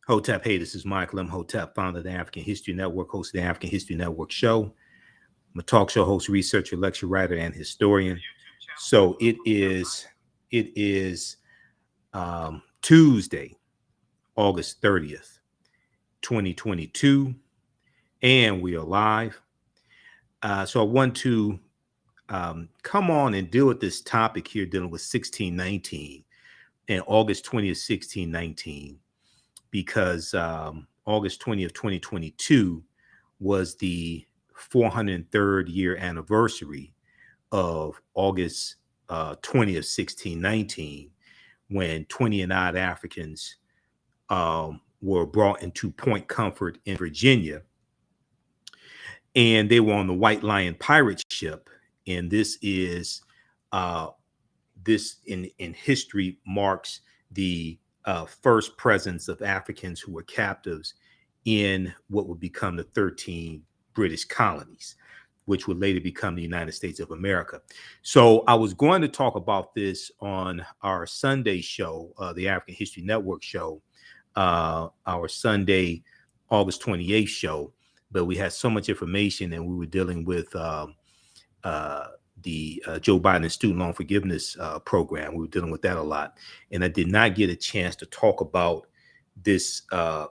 Hotep, hey, this is Michael Imhotep, founder of the African History Network, host of the African History Network show. I'm a talk show host, researcher, lecture writer, and historian. So it is Tuesday, August 30th, 2022, and we are live. So I want to come on and deal with this topic here, dealing with 1619 and August 20th, 1619. Because August 20th, 2022 was the 403rd year anniversary of August 20th, 1619, when 20 and odd Africans were brought into Point Comfort in Virginia. And they were on the White Lion pirate ship. And this is, this in history marks the first presence of Africans who were captives in what would become the 13 British colonies, which would later become the United States of America. So I was going to talk about this on our Sunday show, the African History Network show, our Sunday, August 28th show, but we had so much information and we were dealing with the Joe Biden student loan forgiveness program. We were dealing with that a lot. And I did not get a chance to talk about this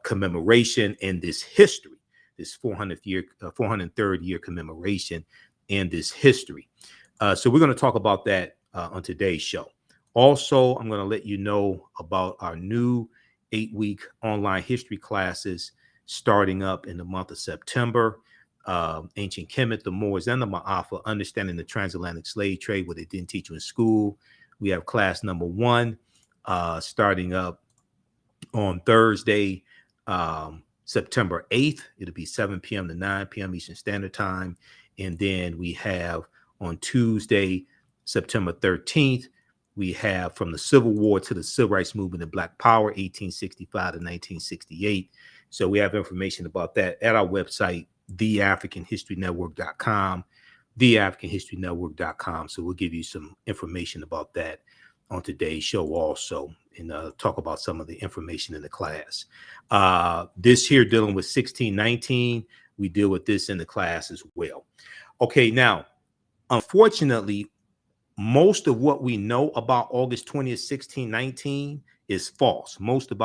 commemoration and this history, this 403rd year commemoration and this history. So we're going to talk about that on today's show. Also, I'm going to let you know about our new 8-week online history classes starting up in the month of September. Ancient Kemet, the Moors, and the Ma'afa, understanding the transatlantic slave trade, what they didn't teach you in school. We have class number 1 starting up on Thursday, September 8th. It'll be 7 p.m. to 9 p.m. Eastern Standard Time. And then we have on Tuesday, September 13th, we have From the Civil War to the Civil Rights Movement and Black Power, 1865 to 1968. So we have information about that at our website, TheAFricanHistoryNetwork.com, TheAfricanHistoryNetwork.com. So we'll give you some information about that on today's show also, and talk about some of the information in the class. This here dealing with 1619, we deal with this in the class as well. Okay, now, unfortunately, most of what we know about August 20th, 1619 is false. Most of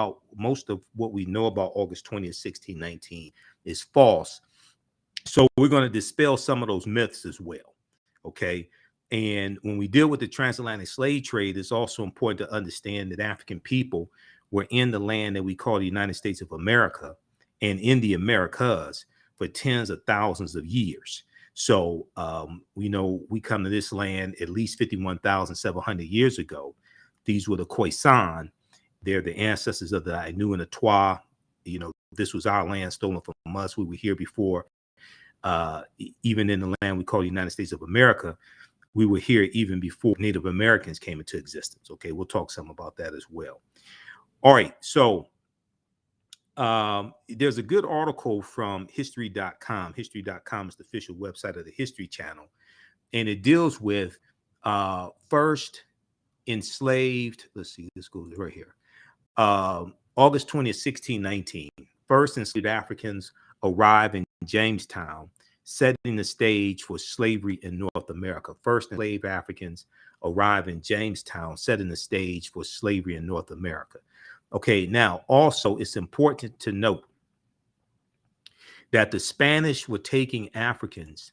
what we know about August 20th, 1619 is false. So we're going to dispel some of those myths as well, okay? And when we deal with the transatlantic slave trade, it's also important to understand that African people were in the land that we call the United States of America and in the Americas for tens of thousands of years. So, we know we come to this land at least 51,700 years ago. These were the Khoisan. They're the ancestors of the Ainu and the Twa. You know, this was our land stolen from us. We were here before. Even in the land we call the United States of America, we were here even before Native Americans came into existence. Okay, we'll talk some about that as well. All right, so there's a good article from history.com. History.com is the official website of the History Channel, and it deals with first enslaved. Let's see, this goes right here. August 20th, 1619. First enslaved Africans arrive in Jamestown, setting the stage for slavery in North America. First enslaved Africans arrive in Jamestown, setting the stage for slavery in North America. Okay, now also it's important to note that the Spanish were taking Africans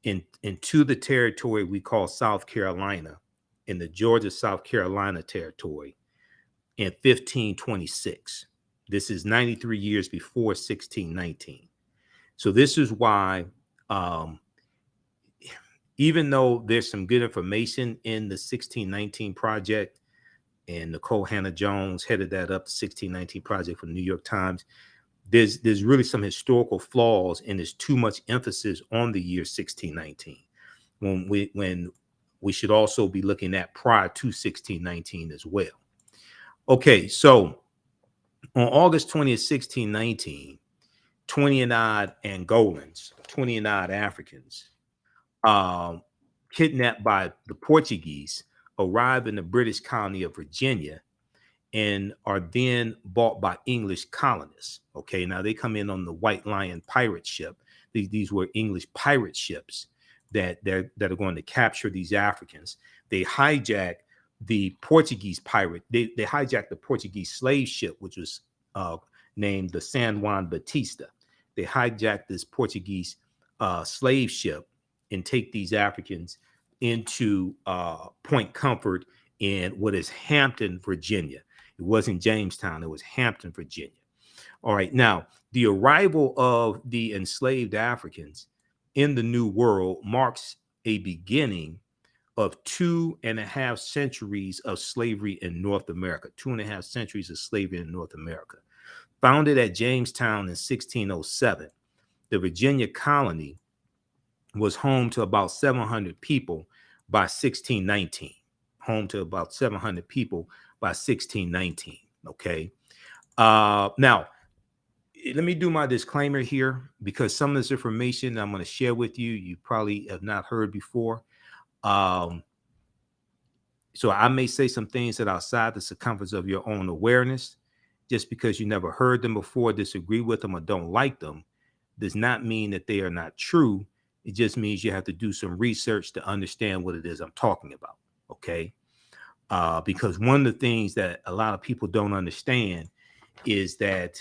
into the territory we call South Carolina, in the Georgia-South Carolina territory in 1526. This is 93 years before 1619. So this is why, even though there's some good information in the 1619 project, and Nicole Hannah-Jones headed that up, the 1619 project from the New York Times, there's really some historical flaws, and there's too much emphasis on the year 1619 when we should also be looking at prior to 1619 as well. Okay, so on August 20th, 1619, 20 and odd Angolans, 20 and odd Africans, kidnapped by the Portuguese, arrived in the British colony of Virginia and are then bought by English colonists. Okay, now they come in on the White Lion pirate ship. These were English pirate ships that are going to capture these Africans. They hijack the Portuguese pirate. They hijacked the Portuguese slave ship, which was named the San Juan Batista. They hijacked this Portuguese slave ship and take these Africans into Point Comfort in what is Hampton, Virginia. It wasn't Jamestown, it was Hampton, Virginia. All right, now the arrival of the enslaved Africans in the New World marks a beginning of 2.5 centuries of slavery in North America. 2.5 centuries of slavery in North America. Founded at Jamestown in 1607, the Virginia colony was home to about 700 people by 1619. Home to about 700 people by 1619. Okay. Now, let me do my disclaimer here, because some of this information I'm going to share with you, you probably have not heard before. So I may say some things that are outside the circumference of your own awareness. Just because you never heard them before, disagree with them, or don't like them, does not mean that they are not true. It just means you have to do some research to understand what it is I'm talking about. Okay. Because one of the things that a lot of people don't understand is that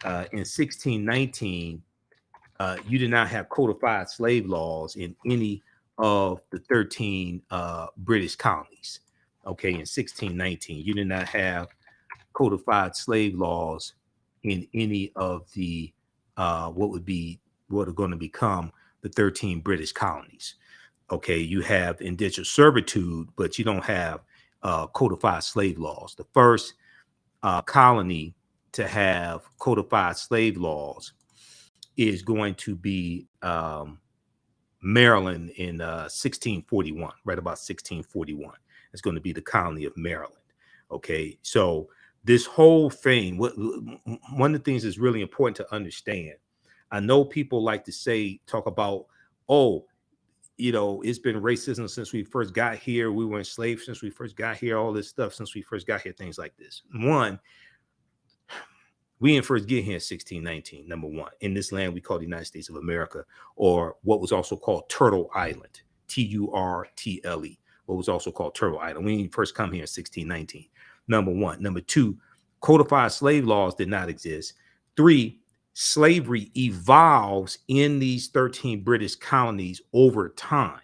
in 1619, you did not have codified slave laws in any of the 13 British colonies. Okay, in 1619, you did not have codified slave laws in any of the what are going to become the 13 British colonies. Okay, you have indentured servitude, but you don't have codified slave laws. The first colony to have codified slave laws is going to be Maryland in 1641, right about 1641. It's going to be the colony of Maryland. Okay, so this whole thing, one of the things that's really important to understand, I know people like to talk about, oh, it's been racism since we first got here. We were enslaved since we first got here, all this stuff since we first got here, things like this. One, we didn't first get here in 1619, number one. In this land we call the United States of America, or what was also called Turtle Island, Turtle, what was also called Turtle Island. We didn't first come here in 1619, number one. Number two, codified slave laws did not exist. Three, slavery evolves in these 13 British colonies over time.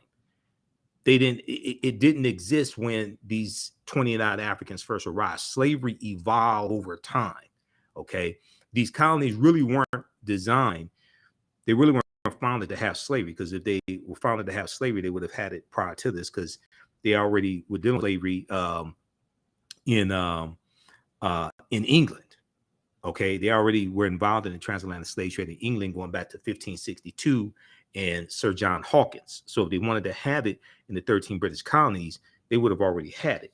It didn't exist when these 29 Africans first arrived. Slavery evolved over time. Okay, these colonies really weren't designed. They really weren't founded to have slavery, because if they were founded to have slavery, they would have had it prior to this, because they already were dealing with slavery in England. Okay, they already were involved in the transatlantic slave trade in England going back to 1562 and Sir John Hawkins. So if they wanted to have it in the 13 British colonies, they would have already had it.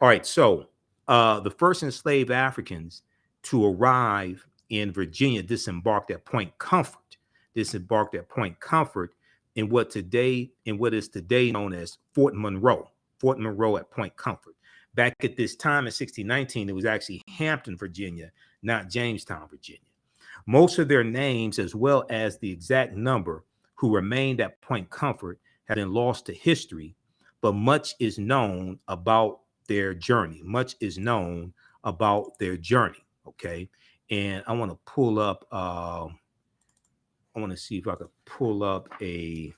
All right, so the first enslaved Africans to arrive in Virginia disembarked at Point Comfort. Disembarked at Point Comfort in what is today known as Fort Monroe. Fort Monroe at Point Comfort. Back at this time in 1619, it was actually Hampton, Virginia, not Jamestown, Virginia. Most of their names, as well as the exact number who remained at Point Comfort, have been lost to history, but much is known about their journey. Much is known about their journey. Okay, and I want to pull up. I want to see if I could pull up a.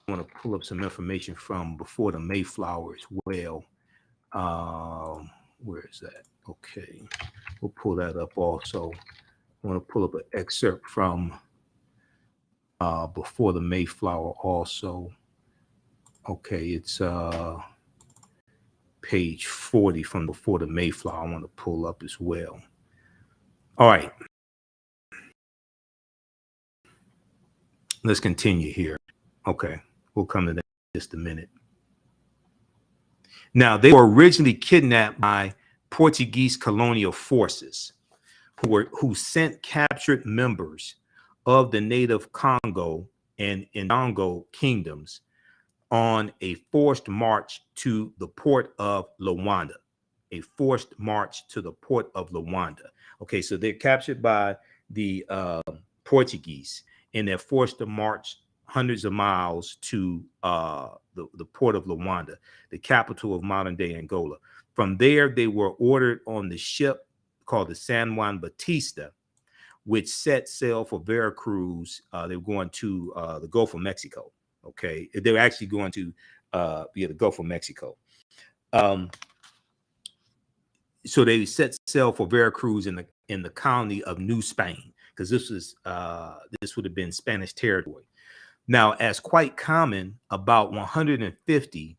I want to pull up some information from before the Mayflower as well. Where is that? Okay, we'll pull that up also. I want to pull up an excerpt from before the Mayflower also. Okay, it's page 40 from before the Mayflower. I want to pull up as well. All right. Let's continue here. Okay, we'll come to that in just a minute. Now, they were originally kidnapped by Portuguese colonial forces who sent captured members of the native Congo and Indongo kingdoms on a forced march to the port of Luanda. A forced march to the port of Luanda. Okay, so they're captured by the Portuguese, and they're forced to march hundreds of miles to the port of Luanda, the capital of modern day Angola. From there, they were ordered on the ship called the San Juan Bautista, which set sail for Veracruz. They were going to the Gulf of Mexico. Okay, they were actually going to the Gulf of Mexico. So they set sail for Veracruz in the colony of New Spain, because this would have been Spanish territory. Now, as quite common, about 150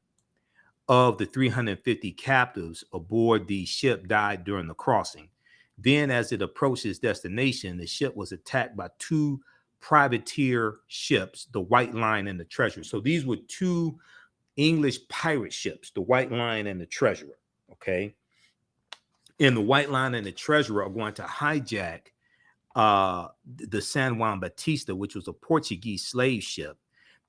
of the 350 captives aboard the ship died during the crossing. Then, as it approached its destination, the ship was attacked by two privateer ships, the White Lion and the Treasurer. So these were two English pirate ships, the White Lion and the Treasurer. Okay. And the White Lion and the Treasurer are going to hijack the San Juan Bautista, which was a Portuguese slave ship,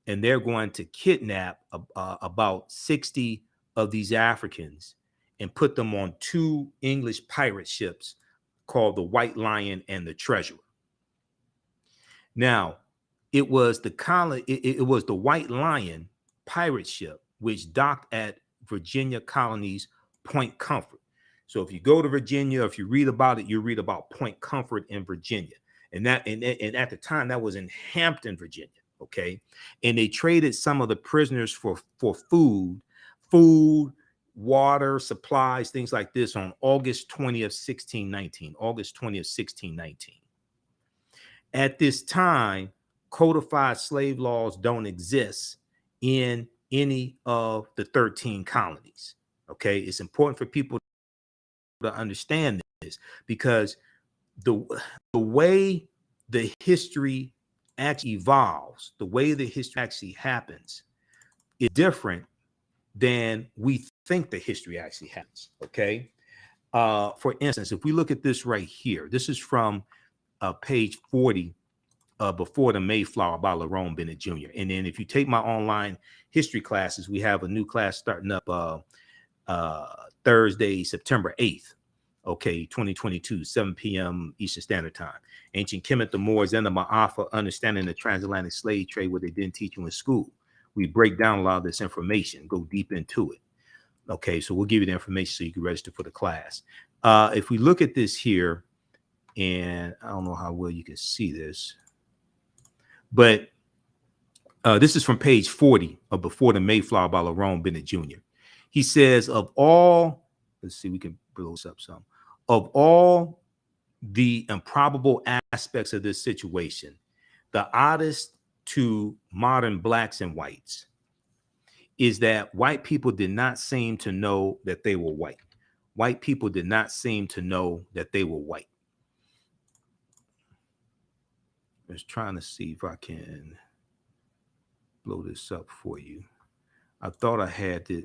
and they're going to kidnap about 60 of these Africans and put them on two English pirate ships called the White Lion and the Treasurer. Now, it was the White Lion pirate ship which docked at Virginia Colonies Point Comfort. So if you go to Virginia, if you read about it, you read about Point Comfort in Virginia. And at the time, that was in Hampton, Virginia. Okay. And they traded some of the prisoners for food, water, supplies, things like this on August 20th, 1619. August 20th, 1619. At this time, codified slave laws don't exist in any of the 13 colonies. Okay. It's important for people to understand this, because the way the history actually evolves, the way the history actually happens is different than we think the history actually happens. Okay. For instance, if we look at this right here, this is from page 40, Before the Mayflower by Lerone Bennett Jr. And then if you take my online history classes, we have a new class starting up Thursday, September 8th. Okay, 2022, 7 p.m. Eastern Standard Time. Ancient Kemet, the Moors, and the Ma'afa, Understanding the Transatlantic Slave Trade, what they didn't teach you in school. We break down a lot of this information, go deep into it. Okay, so we'll give you the information so you can register for the class. If we look at this here, and I don't know how well you can see this, but this is from page 40 of Before the Mayflower by Lerone Bennett Jr. He says, of all, let's see, we can blow this up some. Of all the improbable aspects of this situation, the oddest to modern blacks and whites is that white people did not seem to know that they were white. White people did not seem to know that they were white. I was trying to see if I can blow this up for you. I thought I had this.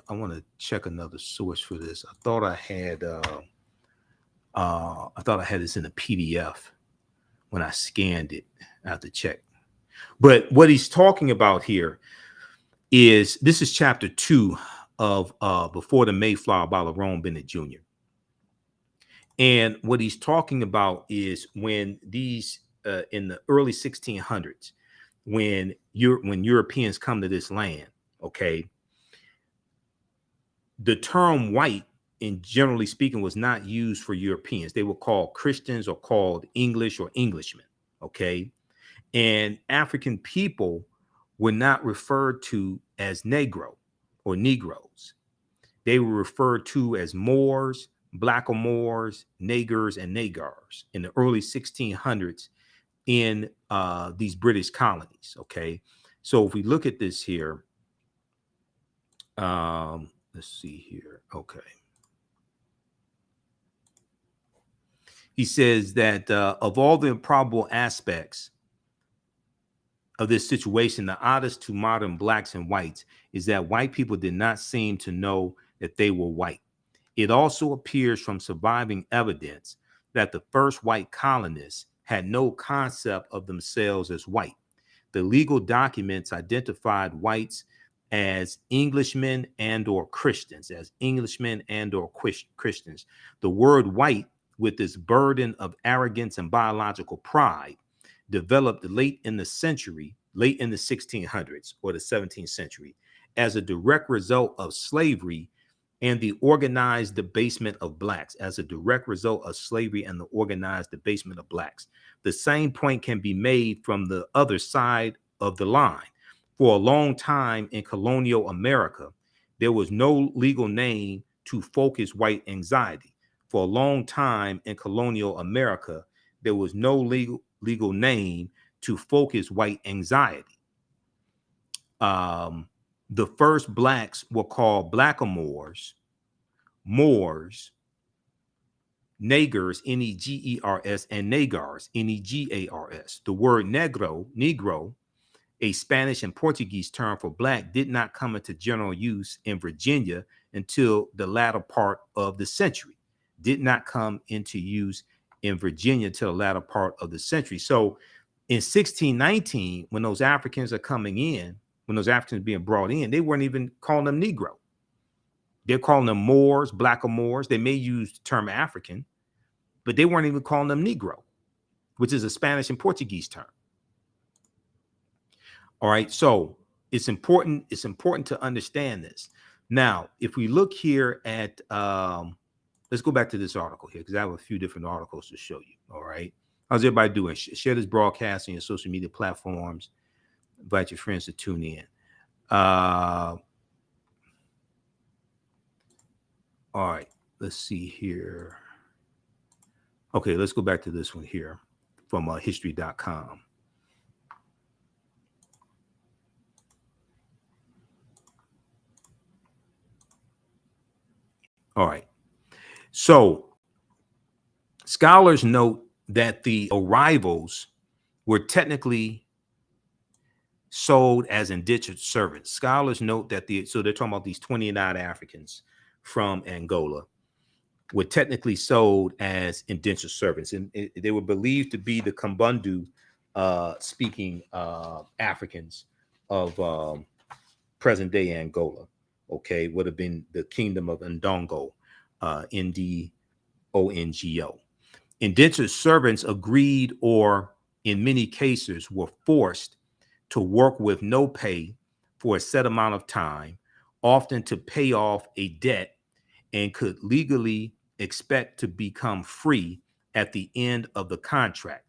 I want to check another source for this. I thought I had this in a PDF when I scanned it. I have to check. But what he's talking about here is, this is chapter 2 of Before the Mayflower by Lerone Bennett Jr. And what he's talking about is when these in the early 1600s, when Europeans come to this land, okay, the term white, in generally speaking, was not used for Europeans. They were called Christians or called English or Englishmen, okay? And African people were not referred to as Negro or Negroes. They were referred to as Moors, Blackamoors, Nagars, and Nagars in the early 1600s in these British colonies, okay? So if we look at this here, let's see here, okay. He says that of all the improbable aspects of this situation, the oddest to modern blacks and whites is that white people did not seem to know that they were white. It also appears from surviving evidence that the first white colonists had no concept of themselves as white. The legal documents identified whites as Englishmen and or Christians, Christians. The word white, with its burden of arrogance and biological pride, developed late in the 1600s or the 17th century, as a direct result of slavery and the organized debasement of blacks. The same point can be made from the other side of the line. For a long time in colonial America, there was no legal name to focus white anxiety. For a long time in colonial America, there was no legal name to focus white anxiety. The first blacks were called blackamoors, Moors, Negers, Negers, and Nagars, Negars. The word Negro, a Spanish and Portuguese term for black, did not come into general use in Virginia until the latter part of the century. So in 1619, when those Africans are coming in, when those Africans being brought in, they weren't even calling them Negro. They're calling them Moors, blackamoors. They may use the term African, but they weren't even calling them Negro, which is a Spanish and Portuguese term. All right, so it's important to understand this. Now, if we look here at, let's go back to this article here, because I have a few different articles to show you. All right, how's everybody doing? Share this broadcast on your social media platforms. Invite your friends to tune in. All right, let's see here. Okay, let's go back to this one here from history.com. All right. So scholars note that the arrivals were technically sold as indentured servants. Scholars note that so they're talking about these 29 Africans from Angola were technically sold as indentured servants, and they were believed to be the Kimbundu speaking Africans of present day Angola. Okay, would have been the kingdom of Ndongo, Ndongo. Indentured servants agreed, or in many cases were forced to work with no pay for a set amount of time, often to pay off a debt, and could legally expect to become free at the end of the contract.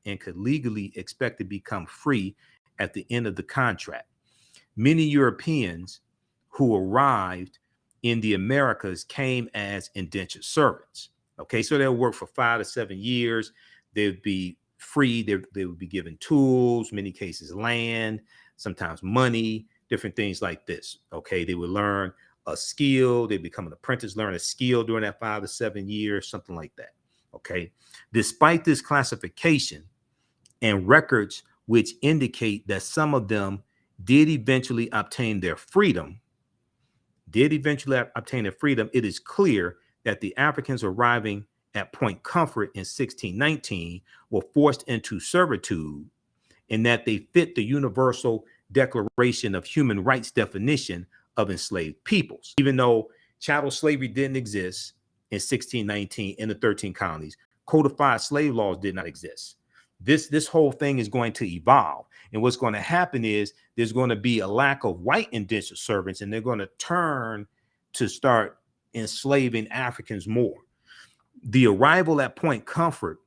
Many Europeans who arrived in the Americas came as indentured servants. Okay, so they'll work for 5 to 7 years. They'd be free. They would be given tools, many cases land, sometimes money, different things like this. Okay, they would learn a skill. They become an apprentice, learn a skill during that 5 to 7 years, something like that. Okay, despite this classification and records which indicate that some of them did eventually obtain their freedom, it is clear that the Africans arriving at Point Comfort in 1619 were forced into servitude, and that they fit the Universal Declaration of Human Rights definition of enslaved peoples. Even though chattel slavery didn't exist in 1619 in the 13 colonies, codified slave laws did not exist. This whole thing is going to evolve, and what's going to happen is there's going to be a lack of white indentured servants, and they're going to turn to start enslaving Africans more. The arrival at Point Comfort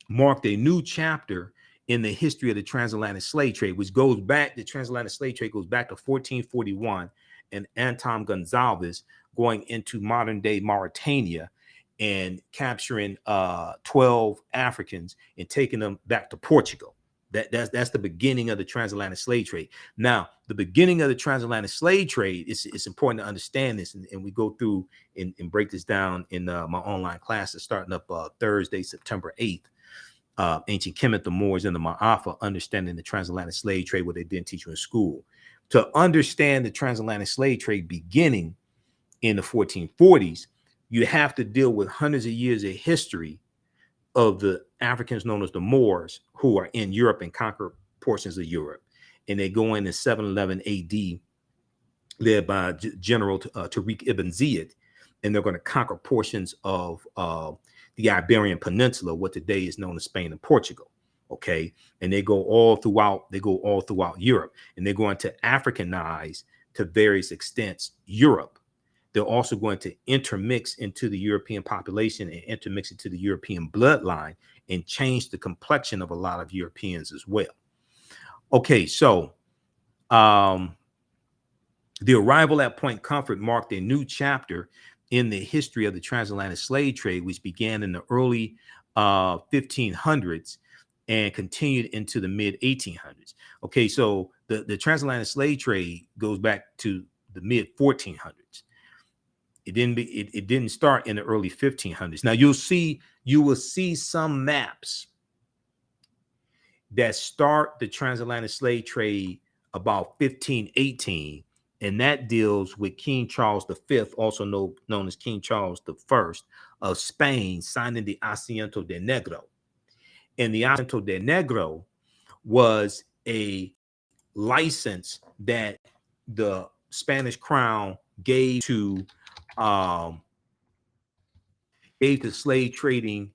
marked a new chapter in the history of the transatlantic slave trade, which goes back, the transatlantic slave trade goes back to 1441 and Anton Gonzalez going into modern day Mauritania and capturing 12 Africans and taking them back to Portugal. That's the beginning of the transatlantic slave trade. Now, the beginning of the transatlantic slave trade, it's important to understand this, and we go through and break this down in my online classes starting up Thursday, September 8th. Ancient Kemet, the Moors, and the Ma'afa, understanding the transatlantic slave trade, what they didn't teach you in school. To understand the transatlantic slave trade beginning in the 1440s, you have to deal with hundreds of years of history of the Africans known as the Moors, who are in Europe and conquer portions of Europe. And they go in 711 AD led by General Tariq Ibn Ziyad, and they're going to conquer portions of the Iberian Peninsula, what today is known as Spain and Portugal. Okay, and they go all throughout Europe, and they're going to Africanize to various extents Europe. They're also going to intermix into the European population and intermix into the European bloodline and change the complexion of a lot of Europeans as well. Okay, so the arrival at Point Comfort marked a new chapter in the history of the transatlantic slave trade, which began in the early 1500s and continued into the mid 1800s. Okay, so the transatlantic slave trade goes back to the mid 1400s. It didn't start in the early 1500s. Now you will see some maps that start the transatlantic slave trade about 1518, and that deals with King Charles V, also known as King Charles I of Spain, signing the Asiento de Negro. And the Asiento de Negro was a license that the Spanish crown gave to slave trading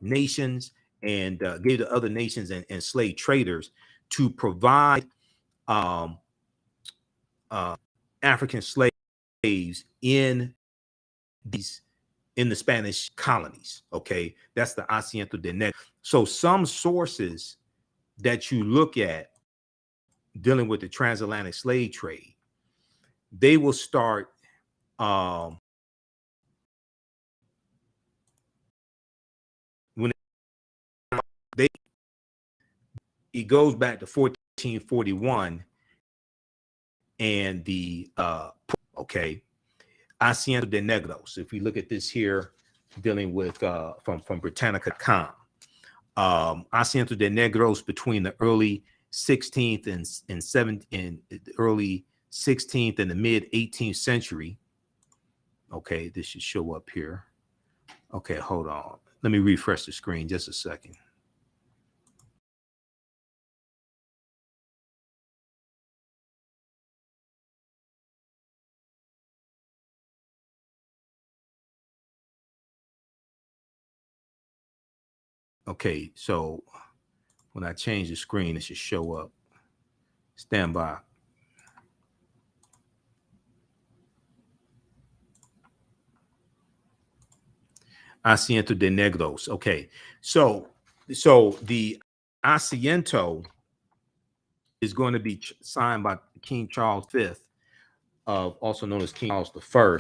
nations, and gave to other nations and slave traders to provide African slaves in the Spanish colonies. Okay, that's the Asiento de Negro. So some sources that you look at dealing with the transatlantic slave trade, they will start when it goes back to 1441 and the okay, Asiento de Negros. If we look at this here, dealing with from Britannica.com, Asiento de Negros between the early 16th and 17th and the early 16th and the mid 18th century. Okay, this should show up here. Okay, hold on. Let me refresh the screen just a second. Okay, so when I change the screen, it should show up. Stand by. Asiento de Negros. Okay, so the Asiento is going to be signed by King Charles V, also known as King Charles I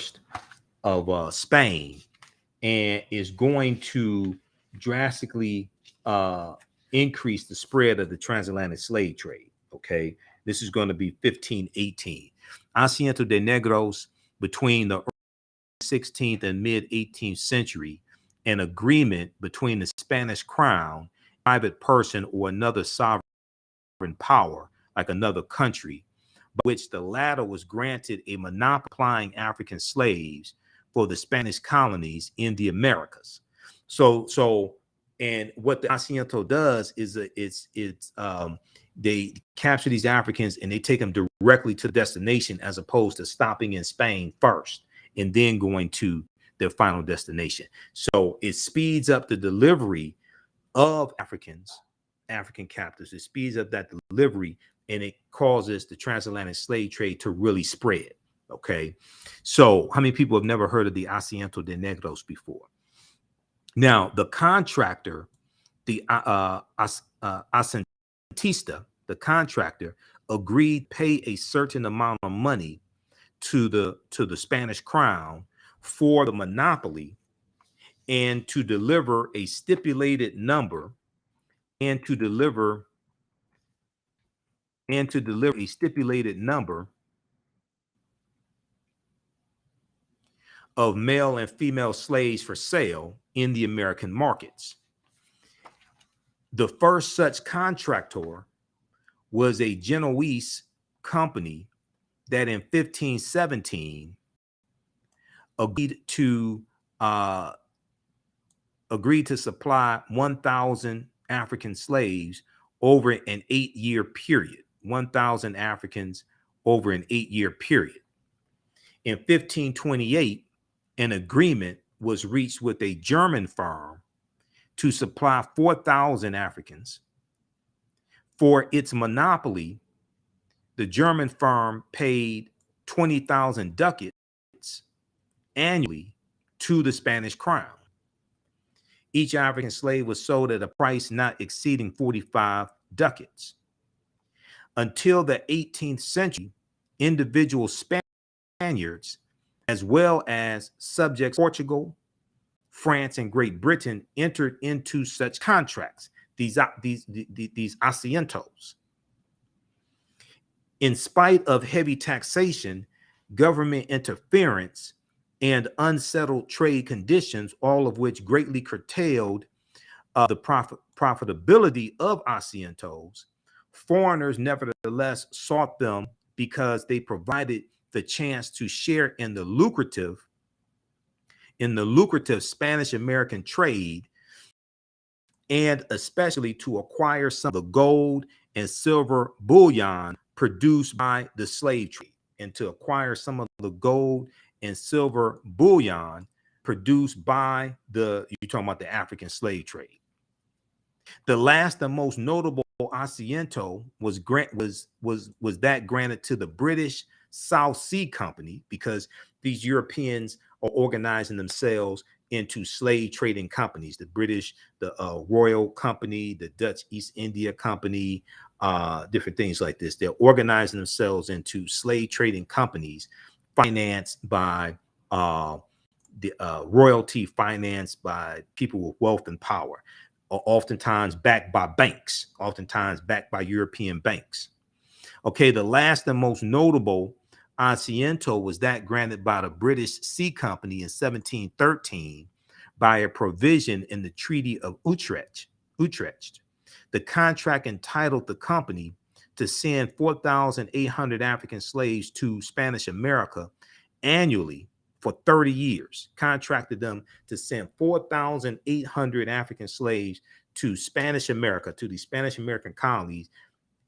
of Spain, and is going to drastically increase the spread of the transatlantic slave trade. Okay, this is going to be 1518. Asiento de Negros between the 16th and mid 18th century, an agreement between the Spanish crown, private person, or another sovereign power, like another country, by which the latter was granted a monopoly African slaves for the Spanish colonies in the Americas. And what the Asiento does is they capture these Africans and they take them directly to the destination, as opposed to stopping in Spain first and then going to their final destination. So it speeds up the delivery of African captives. It speeds up that delivery, and it causes the transatlantic slave trade to really spread. Okay, so how many people have never heard of the Asiento de Negros before? Now, the contractor, the asentista, the contractor, agreed to pay a certain amount of money to the Spanish crown for the monopoly, and to deliver a stipulated number, and to deliver a stipulated number of male and female slaves for sale in the American markets. The first such contractor was a Genoese company that in 1517 agreed to supply 1,000 African slaves over an 8-year period. 1,000 Africans over an 8-year period. In 1528, an agreement was reached with a German firm to supply 4,000 Africans. For its monopoly, the German firm paid 20,000 ducats annually to the Spanish crown. Each African slave was sold at a price not exceeding 45 ducats. Until the 18th century, individual Spaniards, as well as subjects of Portugal, France, and Great Britain, entered into such contracts, these asientos. In spite of heavy taxation, government interference, and unsettled trade conditions, all of which greatly curtailed the profitability of asientos, foreigners nevertheless sought them because they provided the chance to share in the lucrative Spanish-American trade, and especially to acquire some of the gold and silver bullion produced by the slave trade, and to acquire some of the gold and silver bullion produced by you're talking about the African slave trade. The last and most notable asiento was that granted to the British South Sea Company, because these Europeans are organizing themselves into slave trading companies. The British, the Royal Company, the Dutch East India Company, different things like this. They're organizing themselves into slave trading companies financed by the royalty, financed by people with wealth and power, oftentimes backed by banks, oftentimes backed by European banks. Okay, the last and most notable asiento was that granted by the British Sea Company in 1713 by a provision in the Treaty of Utrecht. The contract entitled the company to send 4,800 African slaves to Spanish America annually for 30 years, contracted them to send 4,800 African slaves to Spanish America, to the Spanish American colonies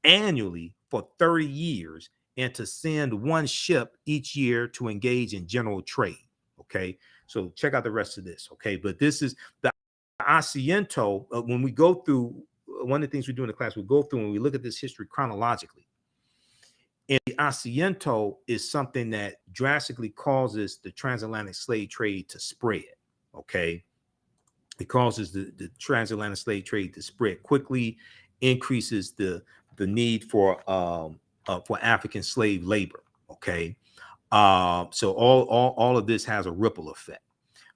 annually for 30 years, and to send one ship each year to engage in general trade. Okay, so check out the rest of this. Okay, but this is the asiento. When we go through, one of the things we do in the class, we go through and we look at this history chronologically. And the asiento is something that drastically causes the transatlantic slave trade to spread. Okay, it causes the transatlantic slave trade to spread quickly, increases the need for African slave labor. Okay, so all of this has a ripple effect.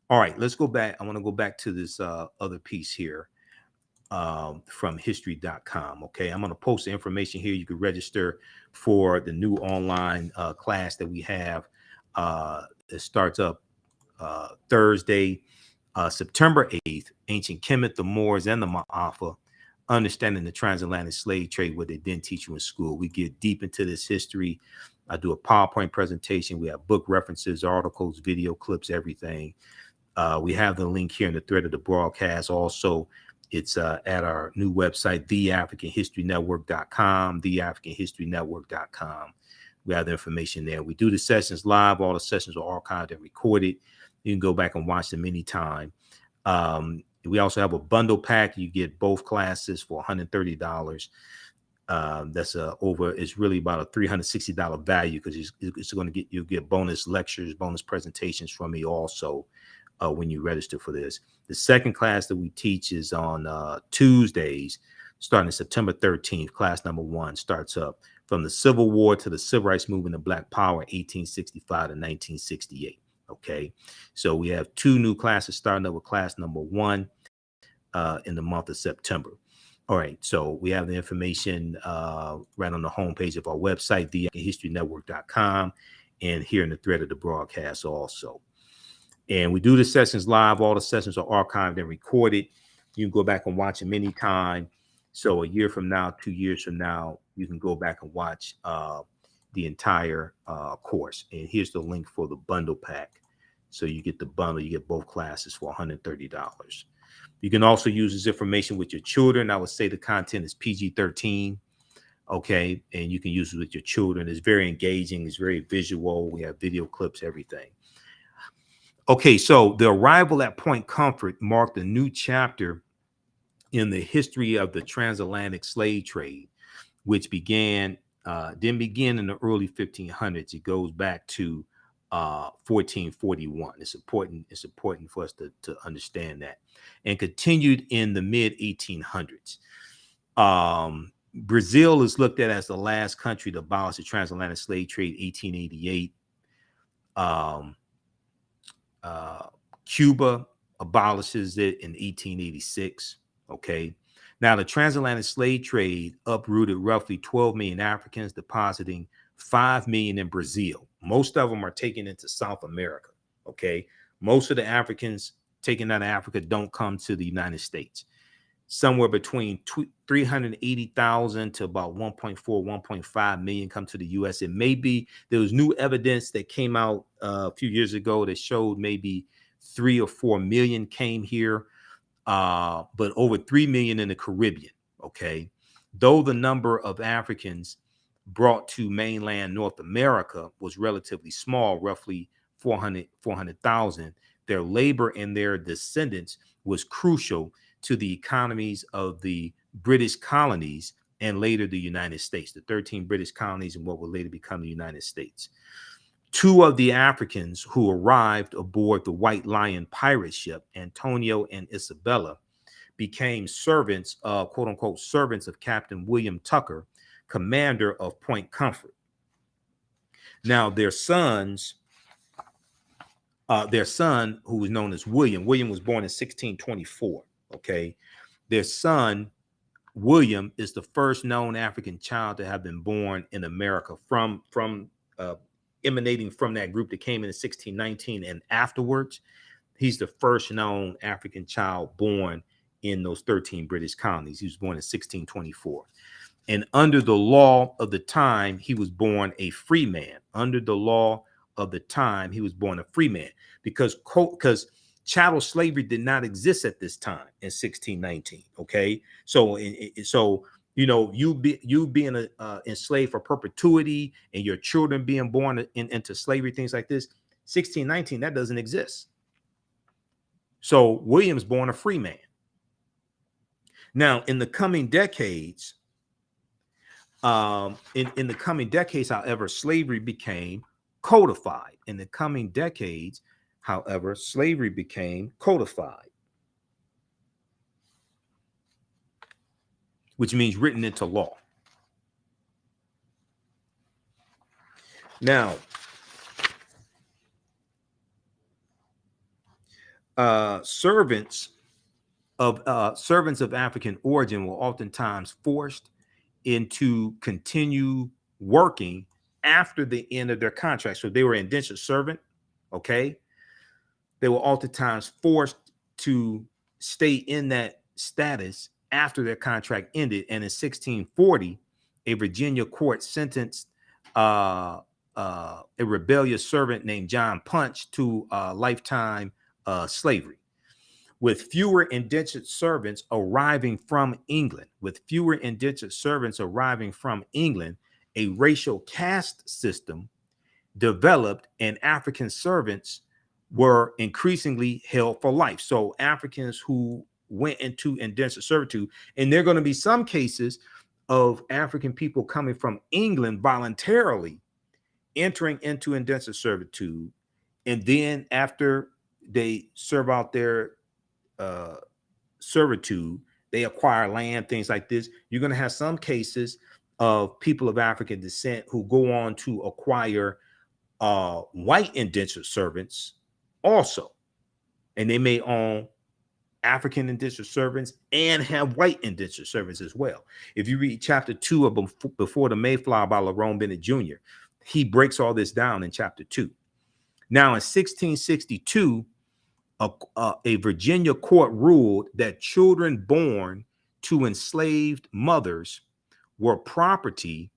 All right, let's go back. I want to go back to this other piece here from history.com. Okay, I'm going to post the information here. You can register for the new online class that we have. It starts up Thursday, September 8th. Ancient Kemet, the Moors, and the Ma'afa, understanding the transatlantic slave trade, what they didn't teach you in school. We get deep into this history. I do a PowerPoint presentation. We have book references, articles, video clips, everything. We have the link here in the thread of the broadcast. Also, it's at our new website, TheAHNShow.com, TheAHNShow.com. We have the information there. We do the sessions live. All the sessions are archived and recorded. You can go back and watch them anytime. We also have a bundle pack. You get both classes for $130. That's it's really about a $360 value, because it's going to you'll get bonus lectures, bonus presentations from me also when you register for this. The second class that we teach is on Tuesdays, starting September 13th. Class number 1 starts up from the Civil War to the Civil Rights Movement and Black Power, 1865 to 1968. Okay, so we have 2 new classes starting up with class number 1 in the month of September. All right, so we have the information right on the homepage of our website, TheAHNShow.com, and here in the thread of the broadcast also. And we do the sessions live. All the sessions are archived and recorded. You can go back and watch them anytime. So a year from now, 2 years from now, you can go back and watch the entire course. And here's the link for the bundle pack. So you get the bundle, you get both classes for $130. You can also use this information with your children. I would say the content is PG-13. Okay, and you can use it with your children. It's very engaging. It's very visual. We have video clips, everything. Okay, so the arrival at Point Comfort marked a new chapter in the history of the transatlantic slave trade, which didn't begin in the early 1500s. It goes back to 1441. It's important for us to understand that, and continued in the mid 1800s. Brazil is looked at as the last country to abolish the transatlantic slave trade, 1888. Cuba abolishes it in 1886. Okay. Now, the transatlantic slave trade uprooted roughly 12 million Africans, depositing 5 million in Brazil. Most of them are taken into South America. Okay. Most of the Africans taken out of Africa don't come to the United States. Somewhere between 380,000 to about 1.4, 1.5 million come to the U.S. It may be there was new evidence that came out a few years ago that showed maybe 3 or 4 million came here, but over 3 million in the Caribbean. Okay, though the number of Africans brought to mainland North America was relatively small, roughly 400,000, their labor and their descendants was crucial to the economies of the British colonies and later the United States, the 13 British colonies and what would later become the United States. 2 of the Africans who arrived aboard the White Lion pirate ship, Antonio and Isabella, became servants, quote unquote, servants of Captain William Tucker, commander of Point Comfort. Now, their son, who was known as William was born in 1624. Okay, their son William is the first known African child to have been born in America from emanating from that group that came in 1619 and afterwards. He's the first known African child born in those 13 British colonies. He was born in 1624. And under the law of the time, he was born a free man. Under the law of the time, he was born a free man because chattel slavery did not exist at this time in 1619. Okay, so you know, you being enslaved for perpetuity and your children being born into slavery, things like this, 1619, that doesn't exist. So William's born a free man. Now, in the coming decades, however, slavery became codified. In the coming decades, however, slavery became codified, which means written into law. Now, servants of African origin were oftentimes forced into continue working after the end of their contract. So they were indentured servant. Okay, they were oftentimes forced to stay in that status after their contract ended. And in 1640, a Virginia court sentenced a rebellious servant named John Punch to lifetime slavery. With fewer indentured servants arriving from England, a racial caste system developed, and African servants were increasingly held for life. So Africans who went into indentured servitude, and there are going to be some cases of African people coming from England voluntarily entering into indentured servitude, and then after they serve out their servitude, they acquire land, things like this. You're going to have some cases of people of African descent who go on to acquire white indentured servants also, and they may own African indentured servants and have white indentured servants as well. If you read chapter 2 of Before the Mayflower by Lerone Bennett Jr., he breaks all this down in chapter 2. Now, in 1662, a Virginia court ruled that children born to enslaved mothers were property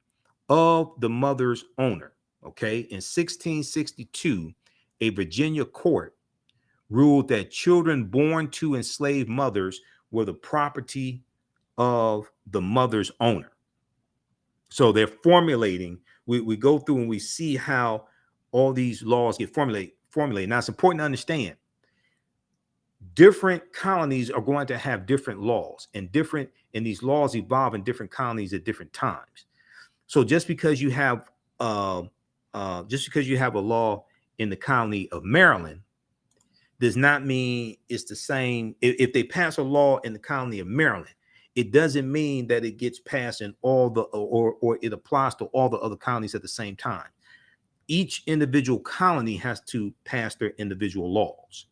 of the mother's owner. Okay, in 1662, a Virginia court ruled that children born to enslaved mothers were the property of the mother's owner. So they're formulating. We go through and we see how all these laws get formulated. Now it's important to understand different colonies are going to have different laws, and these laws evolve in different colonies at different times. So just because you have a law in the colony of Maryland does not mean it's the same. If they pass a law in the colony of Maryland, it doesn't mean that it gets passed in all the or it applies to all the other colonies at the same time. Each individual colony has to pass their individual laws.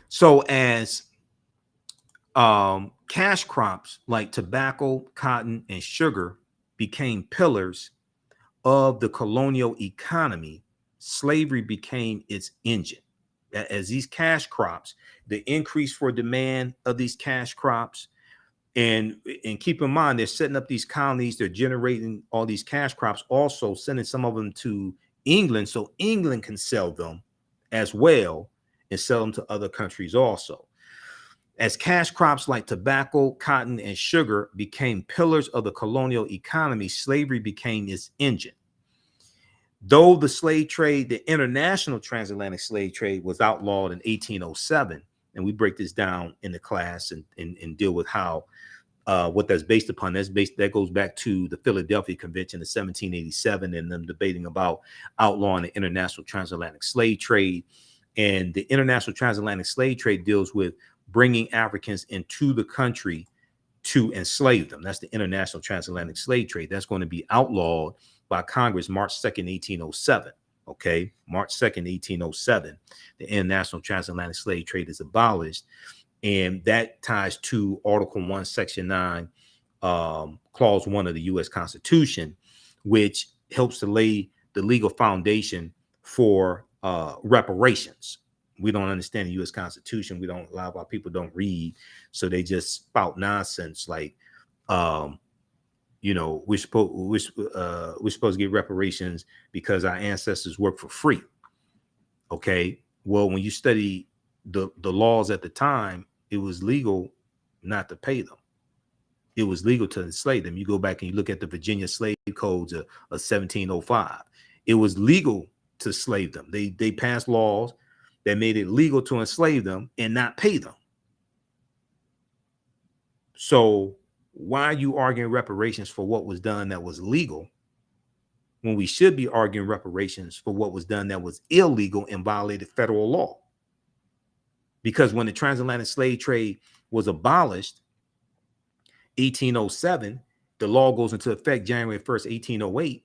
So as cash crops like tobacco, cotton, and sugar became pillars of the colonial economy, slavery became its engine. As these cash crops, the increase for demand of these cash crops, and keep in mind, they're setting up these colonies, they're generating all these cash crops, also sending some of them to England so England can sell them as well and sell them to other countries also. As cash crops like tobacco, cotton, and sugar became pillars of the colonial economy, slavery became its engine. Though the slave trade, the international transatlantic slave trade, was outlawed in 1807, and we break this down in the class and deal with how what that's based upon. That goes back to the Philadelphia Convention of 1787 and them debating about outlawing the international transatlantic slave trade. And the international transatlantic slave trade deals with bringing Africans into the country to enslave them. That's the international transatlantic slave trade. That's going to be outlawed by Congress March 2nd, 1807. Okay, March 2nd, 1807. The international transatlantic slave trade is abolished. And that ties to Article 1, Section 9, Clause 1 of the U.S. Constitution, which helps to lay the legal foundation for reparations. We don't understand the U.S. Constitution. A lot of our people don't read, so they just spout nonsense like, we're supposed to get reparations because our ancestors worked for free. Okay, well, when you study the laws at the time, it was legal not to pay them. It was legal to enslave them. You go back and you look at the Virginia slave codes of 1705. It was legal to slave them. They passed laws that made it legal to enslave them and not pay them. So why are you arguing reparations for what was done that was legal when we should be arguing reparations for what was done that was illegal and violated federal law? Because when the transatlantic slave trade was abolished, 1807, the law goes into effect January 1st, 1808.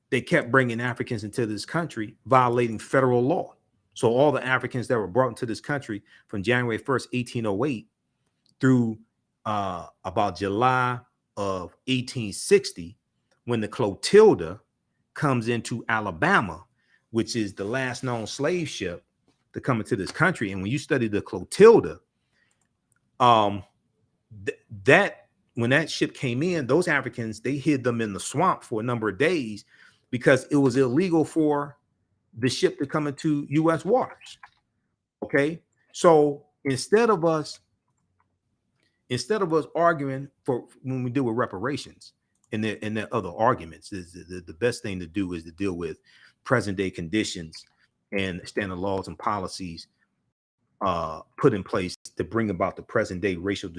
They kept bringing Africans into this country, violating federal law. So all the Africans that were brought into this country from January 1st, 1808 through about July of 1860, when the Clotilda comes into Alabama, which is the last known slave ship to come into this country. And when you study the Clotilda, that when that ship came in, those Africans, they hid them in the swamp for a number of days because it was illegal for the ship to come into U.S. waters. Okay, so instead of us arguing for when we deal with reparations and their other arguments, the best thing to do is to deal with present day conditions and standard laws and policies put in place to bring about the present day racial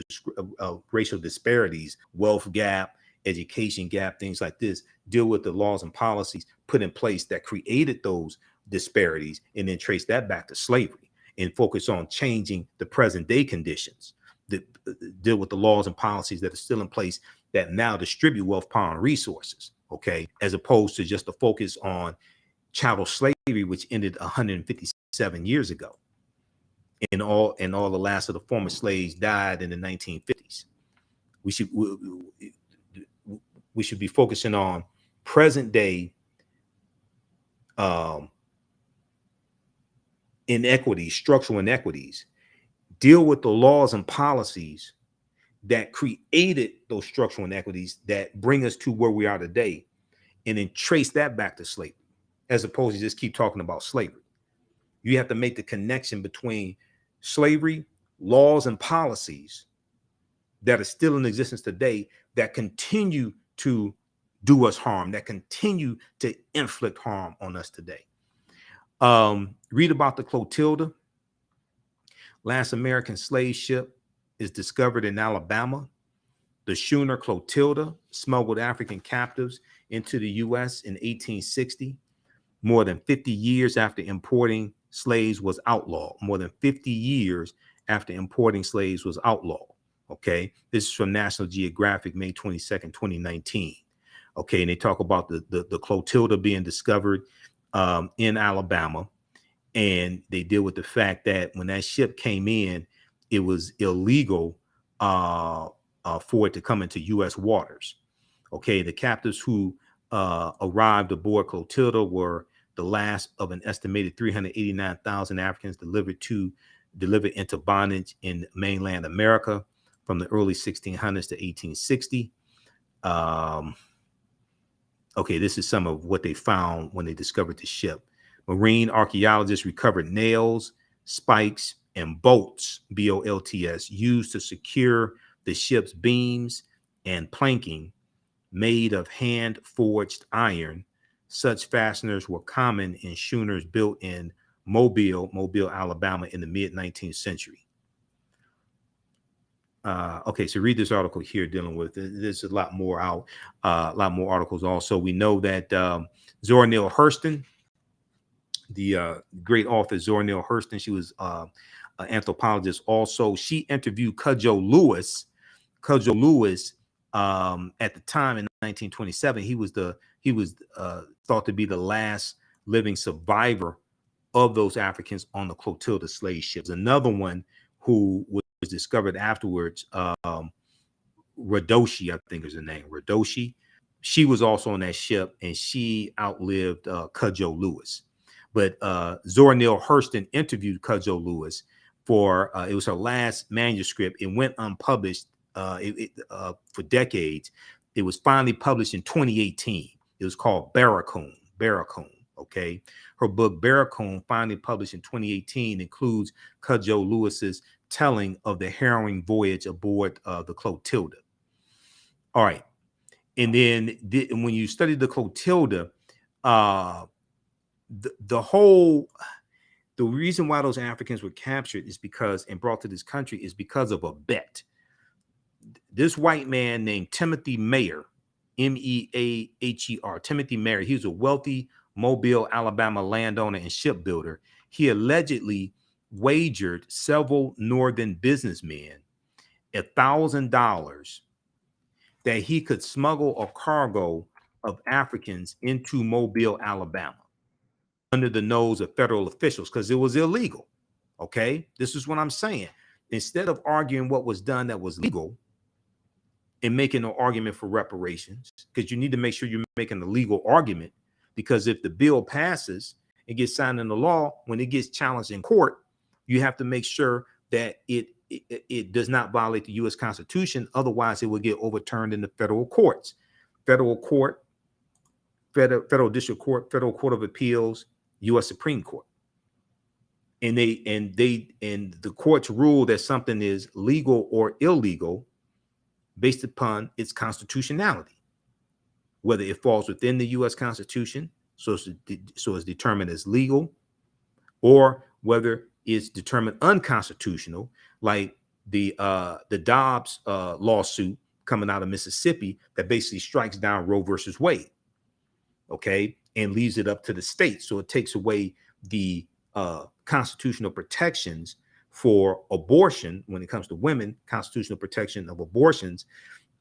disparities, wealth gap, education gap, things like this. Deal with the laws and policies put in place that created those disparities, and then trace that back to slavery and focus on changing the present day conditions. Deal with the laws and policies that are still in place that now distribute wealth, power, and resources. Okay, as opposed to just the focus on chattel slavery, which ended 157 years ago. And all the last of the former slaves died in the 1950s. We should be focusing on present day inequities, structural inequities. Deal with the laws and policies that created those structural inequities that bring us to where we are today, and then trace that back to slavery, as opposed to just keep talking about slavery. You have to make the connection between slavery, laws, and policies that are still in existence today that continue to do us harm, that continue to inflict harm on us today. Read about the Clotilda. Last American slave ship is discovered in Alabama. The schooner Clotilda smuggled African captives into the U.S. in 1860, more than 50 years after importing slaves was outlawed. More than 50 years after importing slaves was outlawed. Okay, this is from National Geographic, May 22nd, 2019. Okay, and they talk about the Clotilda being discovered in Alabama, and they deal with the fact that when that ship came in, it was illegal for it to come into U.S. waters. Okay, the captives who arrived aboard Clotilda were the last of an estimated 389,000 Africans delivered into bondage in mainland America from the early 1600s to 1860. Okay, this is some of what they found when they discovered the ship. Marine archaeologists recovered nails, spikes, and bolts, B-O-L-T-S, used to secure the ship's beams and planking made of hand-forged iron. Such fasteners were common in schooners built in Mobile, Alabama in the mid-19th century. Okay, so read this article here dealing with it. There's a lot more out, a lot more articles also. We know that Zora Neale Hurston, the great author Zora Neale Hurston, she was an anthropologist also. She interviewed Cudjoe Lewis. Cudjoe Lewis, at the time in 1927, he was thought to be the last living survivor of those Africans on the Clotilda slave ships. Another one who was discovered afterwards, Radoshi, I think is her name, Radoshi. She was also on that ship, and she outlived Cudjoe Lewis. But Zora Neale Hurston interviewed Cudjoe Lewis for it was her last manuscript. It went unpublished for decades. It was finally published in 2018. It was called Barracoon. Okay, her book Barracoon, finally published in 2018, includes Cudjoe Lewis's telling of the harrowing voyage aboard the Clotilda. All right, and then when you study the Clotilda, the reason why those Africans were captured is because and brought to this country is because of a bet. This white man named Timothy Mayer, M-E-A-H-E-R, Timothy Mayer, he was a wealthy Mobile, Alabama landowner and shipbuilder. He allegedly wagered several northern businessmen $1,000 that he could smuggle a cargo of Africans into Mobile, Alabama, under the nose of federal officials, because it was illegal. Okay, this is what I'm saying. Instead of arguing what was done that was legal and making an argument for reparations, because you need to make sure you're making a legal argument, because if the bill passes and gets signed into law, when it gets challenged in court, you have to make sure that it does not violate the U.S. Constitution. Otherwise, it will get overturned in the federal courts, federal district court, federal court of appeals, U.S. Supreme Court. And the courts rule that something is legal or illegal based upon its constitutionality, whether it falls within the U.S. Constitution, so it's determined as legal, or whether it's determined unconstitutional, like the Dobbs lawsuit coming out of Mississippi that basically strikes down Roe versus Wade, okay, and leaves it up to the states. So it takes away the constitutional protections for abortion when it comes to women, constitutional protection of abortions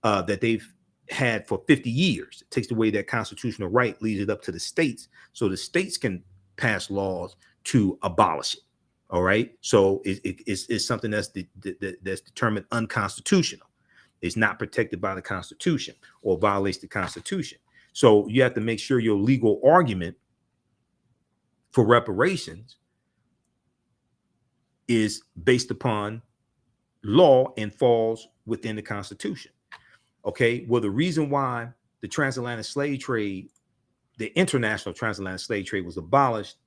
that they've had for 50 years. It takes away that constitutional right, leaves it up to the states, so the states can pass laws to abolish it. All right, so it's something that's determined unconstitutional. It's not protected by the Constitution or violates the Constitution. So you have to make sure your legal argument for reparations is based upon law and falls within the Constitution. Okay, well, the reason why the transatlantic slave trade, the international transatlantic slave trade, was abolished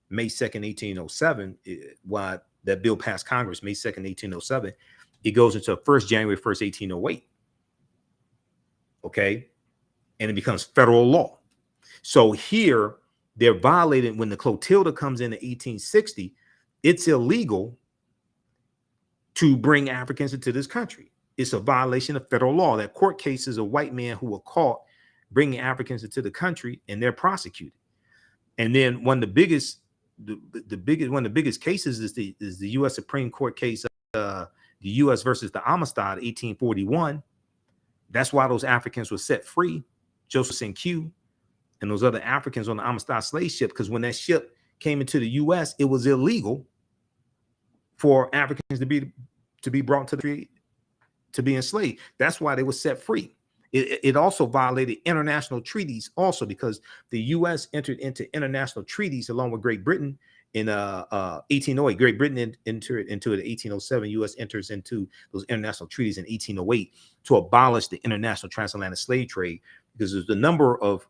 May 2nd, 1807, why that bill passed Congress May 2nd, 1807, it goes into 1st January 1st, 1808. Okay. And it becomes federal law. So here they're violating when the Clotilda comes in 1860. It's illegal to bring Africans into this country. It's a violation of federal law. That court cases of white men who were caught bringing Africans into the country, and they're prosecuted. And then one of the biggest cases is the U.S. Supreme Court case, the U.S. versus the Amistad, 1841. That's why those Africans were set free, Joseph St. Q and those other Africans on the Amistad slave ship, because when that ship came into the U.S., it was illegal for Africans to be brought to the to be enslaved. That's why they were set free. It also violated international treaties also, because the U.S. entered into international treaties along with Great Britain in 1808. Great Britain entered into it in 1807. U.S. enters into those international treaties in 1808 to abolish the international transatlantic slave trade, because there's a number of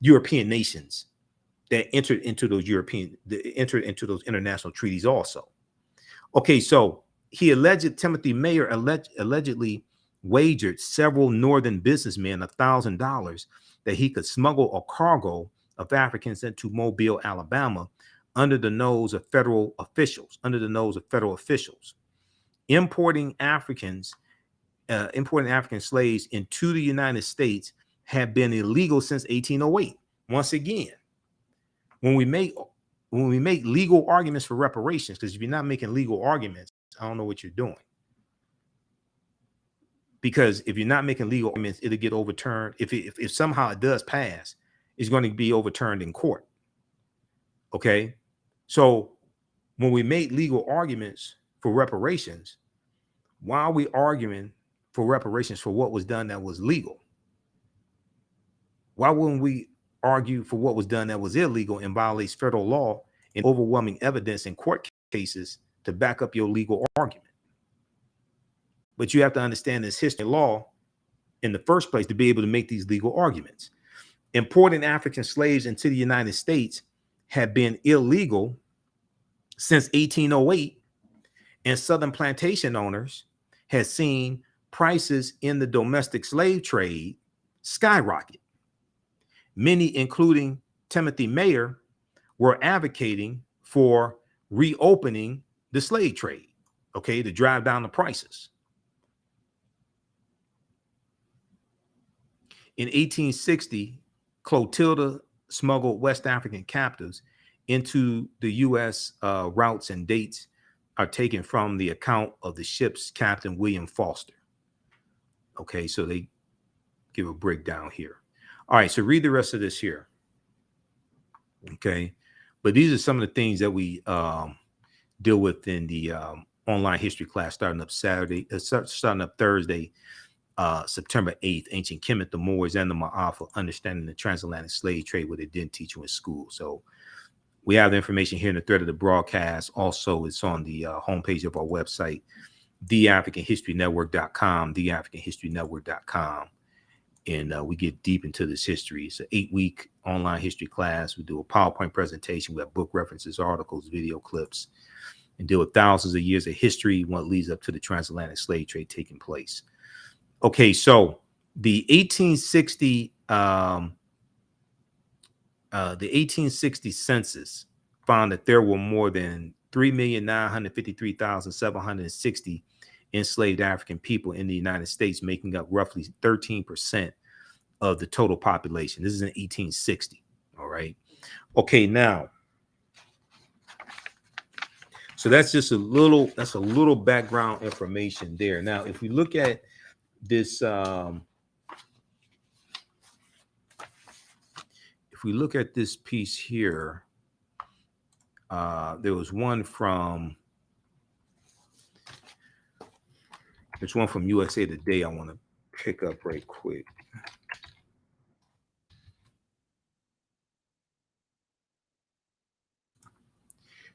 European nations that entered into those international treaties also. Okay, so Timothy Mayer allegedly wagered several northern businessmen $1,000 that he could smuggle a cargo of Africans into Mobile, Alabama, under the nose of federal officials. Importing African slaves into the United States had been illegal since 1808. Once again, when we make legal arguments for reparations, because if you're not making legal arguments, I don't know what you're doing. Because if you're not making legal arguments, it'll get overturned. If somehow it does pass, it's going to be overturned in court. Okay, so when we make legal arguments for reparations, why are we arguing for reparations for what was done that was legal? Why wouldn't we argue for what was done that was illegal and violates federal law and overwhelming evidence in court cases to back up your legal argument? But you have to understand this history and law in the first place to be able to make these legal arguments. Importing African slaves into the United States had been illegal since 1808, and Southern plantation owners had seen prices in the domestic slave trade skyrocket. Many, including Timothy Mayer, were advocating for reopening the slave trade, okay, to drive down the prices. In 1860, Clotilda smuggled West African captives into the U.S. Routes and dates are taken from the account of the ship's captain, William Foster. Okay, so they give a breakdown here. All right, so read the rest of this here. Okay, but these are some of the things that we deal with in the online history class starting up Thursday, September 8th, Ancient Kemet, the Moors, and the Ma'afa, Understanding the Transatlantic Slave Trade, what they didn't teach you in school. So we have the information here in the thread of the broadcast. Also, it's on the homepage of our website, TheAfricanHistoryNetwork.com, TheAfricanHistoryNetwork.com. And we get deep into this history. It's an 8-week online history class. We do a PowerPoint presentation. We have book references, articles, video clips, and deal with thousands of years of history, what leads up to the transatlantic slave trade taking place. Okay, so the 1860 census found that there were more than 3,953,760 enslaved African people in the United States, making up roughly 13% of the total population. This is in 1860. All right. Okay, now, so that's just a little background information there. Now, if we look at this, if we look at this piece here, there was one from, there's one from USA Today I want to pick up right quick.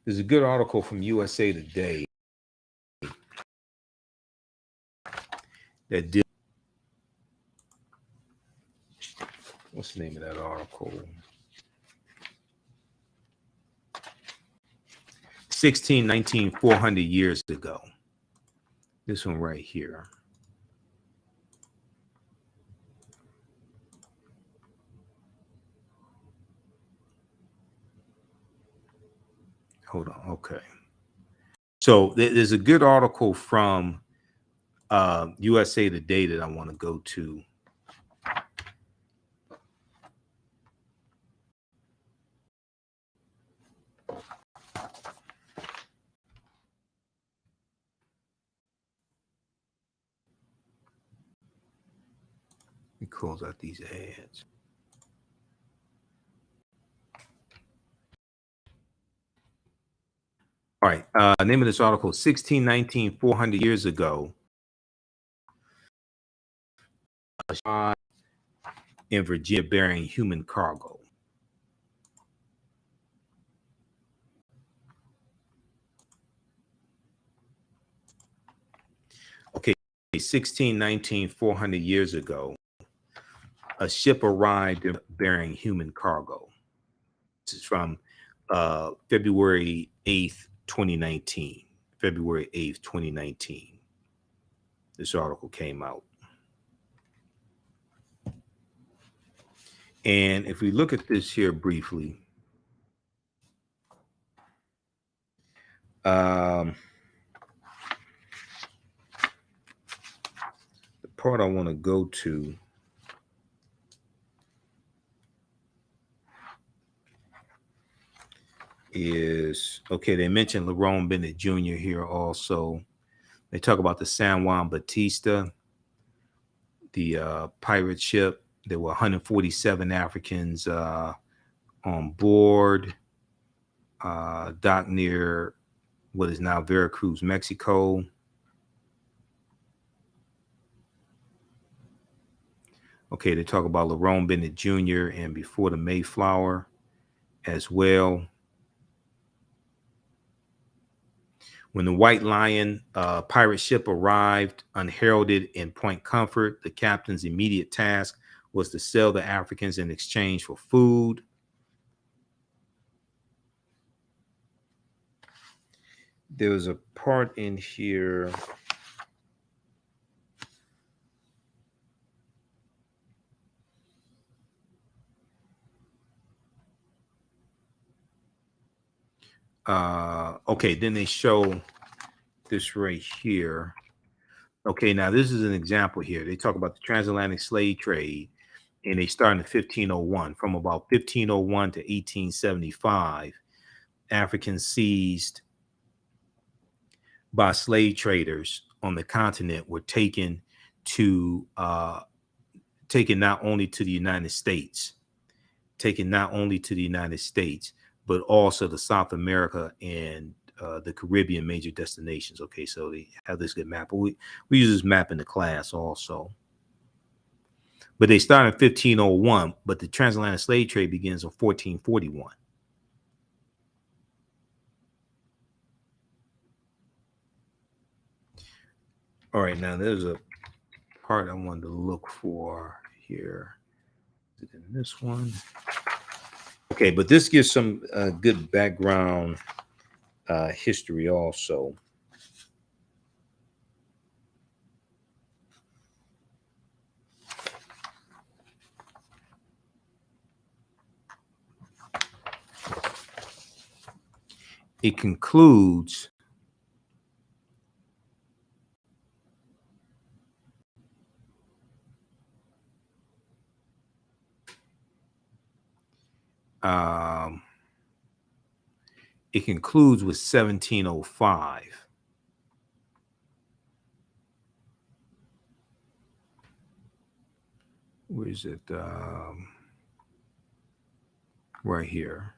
There's a good article from USA Today that did, what's the name of that article? 1619, 400 years ago. This one right here. Hold on. Okay. So there's a good article from USA Today that I want to go to. Let me close out these ads. All right. Name of this article: 1619, 400 years ago. In Virginia bearing human cargo. Okay, 1619, 400 years ago, a ship arrived bearing human cargo. This is from February 8th, 2019. February 8th, 2019. This article came out. And if we look at this here briefly, the part I want to go to is, okay, they mentioned Lerone Bennett Jr. here also. They talk about the San Juan Batista, the pirate ship. There were 147 Africans on board, docked near what is now Veracruz, Mexico. Okay, they talk about Lerone Bennett Jr. and Before the Mayflower as well. When the White Lion pirate ship arrived unheralded in Point Comfort, the captain's immediate task was to sell the Africans in exchange for food. There was a part in here. Okay, then they show this right here. Okay, now this is an example here. They talk about the transatlantic slave trade, and they start in 1501. From about 1501 to 1875, Africans seized by slave traders on the continent were taken not only to the United States, but also to South America and the Caribbean major destinations. Okay, so they have this good map. We use this map in the class also. But they start in 1501, but the transatlantic slave trade begins in 1441. All right, now there's a part I wanted to look for here. Is it in this one? Okay, but this gives some good background history also. It concludes with 1705. Where is it? Right here.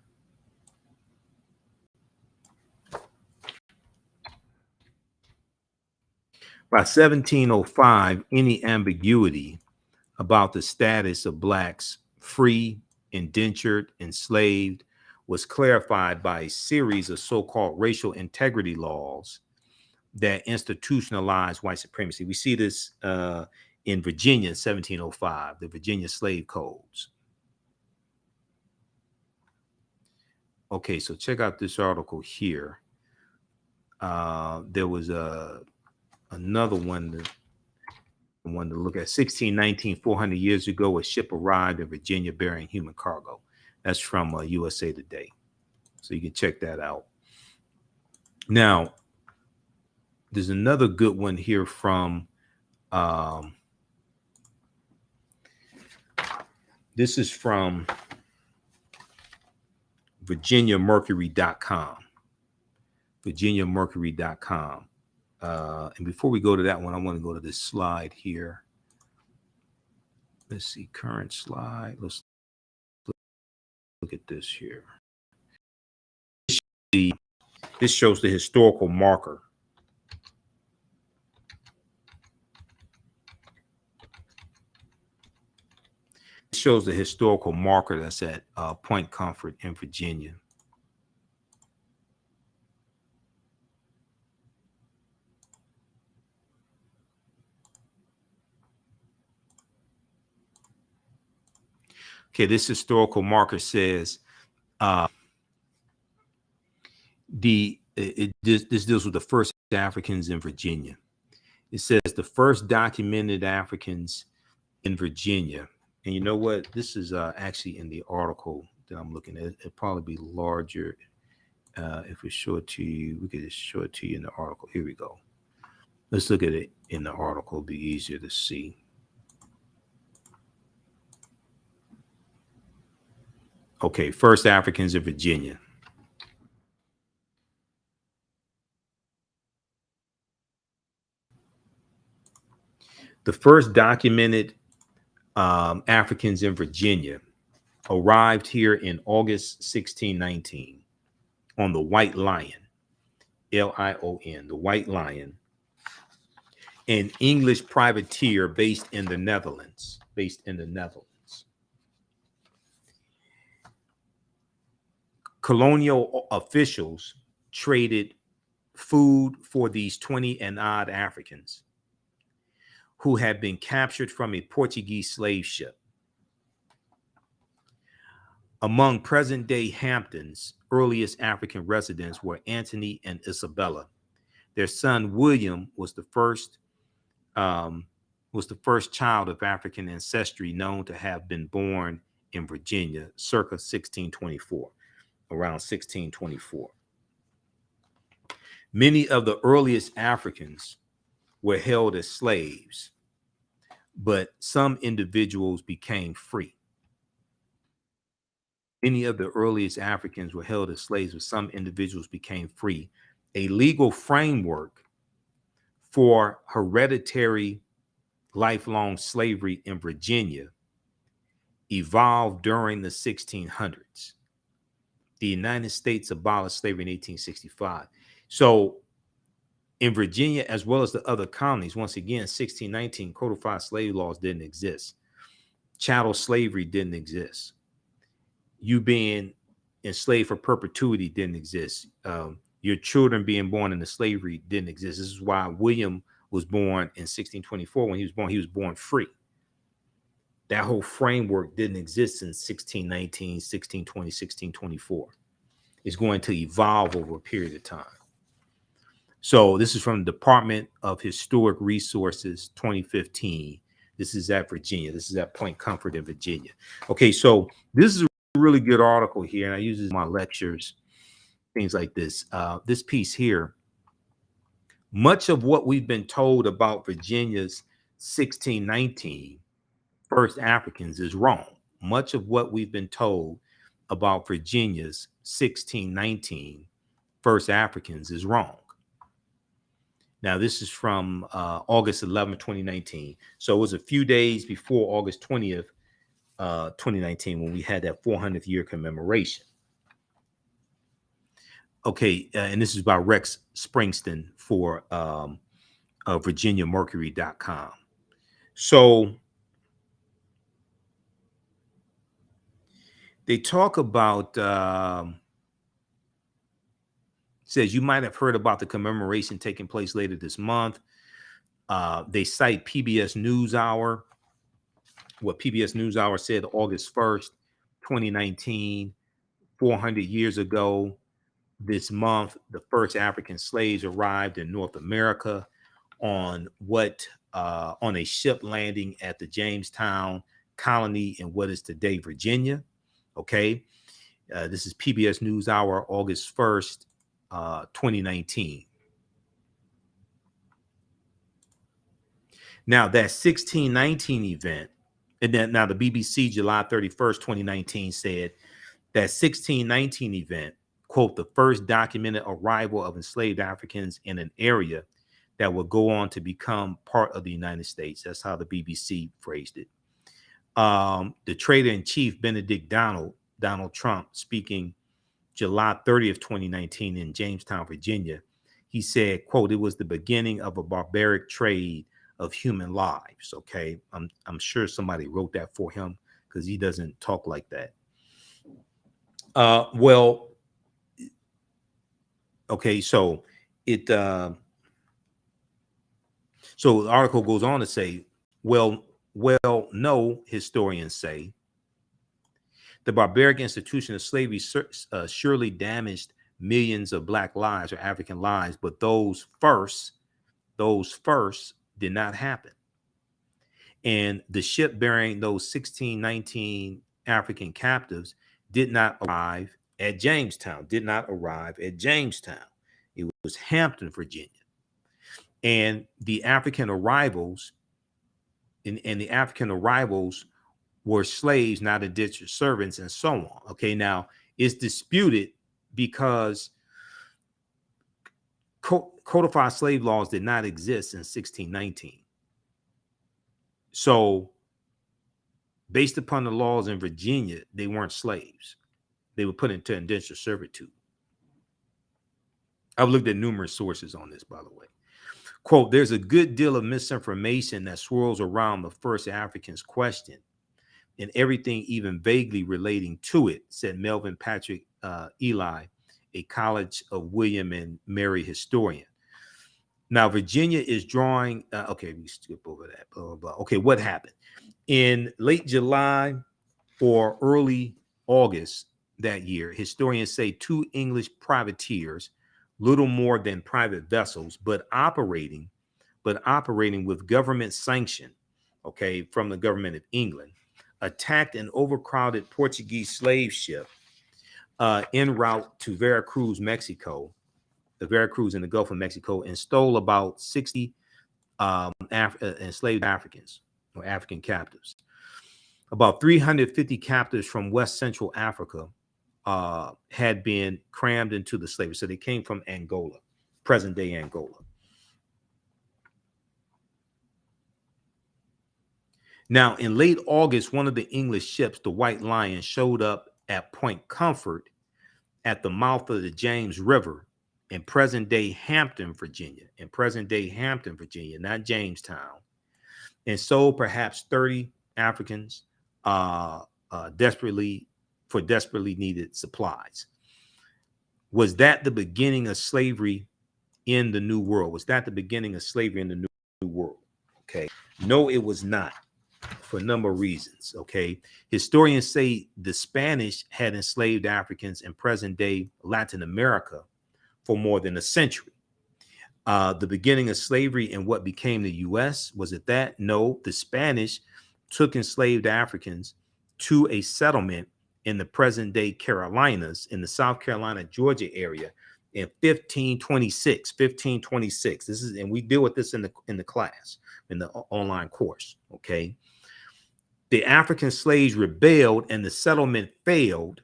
By 1705, any ambiguity about the status of blacks free, indentured, enslaved was clarified by a series of so-called racial integrity laws that institutionalized white supremacy. We see this in Virginia in 1705, the Virginia slave codes. Okay, so check out this article here. There was a another one to look at. 1619, 400 years ago, a ship arrived in Virginia bearing human cargo. That's from USA Today. So you can check that out. Now, there's another good one here from this is from VirginiaMercury.com. VirginiaMercury.com. And before we go to that one, I want to go to this slide here. Let's see, current slide. Let's look at this here. This shows the historical marker. It shows the historical marker that's at Point Comfort in Virginia. Okay, this historical marker says this deals with the first Africans in Virginia. It says the first documented Africans in Virginia. And you know what? This is actually in the article that I'm looking at. It'll probably be larger if we show it to you. We could just show it to you in the article. Here we go. Let's look at it in the article. It'll be easier to see. Okay, first Africans in Virginia. The first documented Africans in Virginia arrived here in August 1619 on the White Lion, Lion, the White Lion, an English privateer based in the Netherlands. Colonial officials traded food for these 20 and odd Africans who had been captured from a Portuguese slave ship. Among present-day Hampton's earliest African residents were Anthony and Isabella. Their son William was the first child of African ancestry known to have been born in Virginia, circa 1624, around 1624. Many of the earliest Africans were held as slaves, but some individuals became free. Many of the earliest Africans were held as slaves, but some individuals became free. A legal framework for hereditary lifelong slavery in Virginia evolved during the 1600s. The United States abolished slavery in 1865. So in Virginia, as well as the other colonies, once again, 1619, Codified Slave Laws didn't exist. Chattel slavery didn't exist. You being enslaved for perpetuity didn't exist. Your children being born into slavery didn't exist. This is why William was born in 1624. When he was born free. That whole framework didn't exist in 1619, 1620, 1624. It's going to evolve over a period of time. So this is from the Department of Historic Resources, 2015. This is at Virginia. This is at Point Comfort in Virginia. Okay, so this is a really good article here, and I use this in my lectures, things like this. This piece here, much of what we've been told about Virginia's 1619 first Africans is wrong. Much of what we've been told about Virginia's 1619 first Africans is wrong. Now, this is from August 11, 2019. So it was a few days before August 20th, 2019, when we had that 400th year commemoration. Okay, and this is by Rex Springston for VirginiaMercury.com. So they talk about, says you might have heard about the commemoration taking place later this month. They cite PBS NewsHour. What PBS NewsHour said August 1st, 2019, 400 years ago this month, the first African slaves arrived in North America on what on a ship landing at the Jamestown colony in what is today Virginia. Okay, this is PBS NewsHour, August 1st, 2019. Now that 1619 event, and then now the BBC July 31st, 2019 said that 1619 event, quote, the first documented arrival of enslaved Africans in an area that would go on to become part of the United States. That's how the BBC phrased it. The trader-in-chief, Benedict Donald Trump, speaking July 30th, 2019 in Jamestown, Virginia, he said, quote, it was the beginning of a barbaric trade of human lives. Okay, I'm sure somebody wrote that for him because he doesn't talk like that. Well, okay, so it so the article goes on to say, well, no, historians say the barbaric institution of slavery surely damaged millions of Black lives or African lives, but those first did not happen. And the ship bearing those 1619 African captives did not arrive at Jamestown, It was Hampton, Virginia. And the African arrivals, were slaves, not indentured servants, and so on. Okay, now it's disputed because codified slave laws did not exist in 1619. So based upon the laws in Virginia, they weren't slaves. They were put into indentured servitude. I've looked at numerous sources on this, by the way. Quote, there's a good deal of misinformation that swirls around the first Africans question and everything even vaguely relating to it, said Melvin Patrick Ely, a College of William and Mary historian. Now, Virginia is drawing, okay, we skip over that, blah, blah, blah. Okay, what happened? In late July or early August that year, historians say 2 English privateers, little more than private vessels, but operating with government sanction, okay, from the government of England, attacked an overcrowded Portuguese slave ship en route to Veracruz, Mexico, the Veracruz in the Gulf of Mexico, and stole about 60 enslaved Africans or African captives. About 350 captives from West Central Africa had been crammed into the slavery. So they came from Angola, present day Angola. Now, in late August, one of the English ships, the White Lion, showed up at Point Comfort at the mouth of the James River in present-day Hampton, Virginia, not Jamestown, and sold perhaps 30 Africans desperately needed supplies. Was that the beginning of slavery in the New World? Okay. No, it was not, for a number of reasons. Okay. Historians say the Spanish had enslaved Africans in present-day Latin America for more than a century. The beginning of slavery in what became the U.S., was it that? No, the Spanish took enslaved Africans to a settlement in the present-day Carolinas, in the South Carolina, Georgia area in 1526. This is, and we deal with this in the class, in the online course. Okay. The African slaves rebelled and the settlement failed.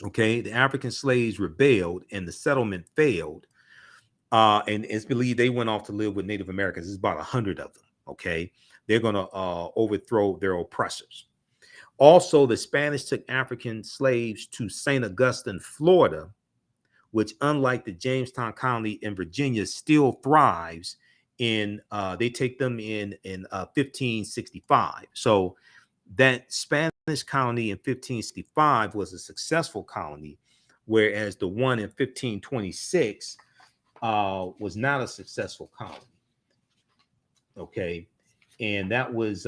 Okay. The African slaves rebelled and the settlement failed. And it's believed they went off to live with Native Americans. There's about 100 of them. Okay. They're going to overthrow their oppressors. Also, the Spanish took African slaves to St. Augustine, Florida, which, unlike the Jamestown colony in Virginia, still thrives in, they take them in 1565. So that Spanish colony in 1565 was a successful colony, whereas the one in 1526 was not a successful colony. Okay. And that was,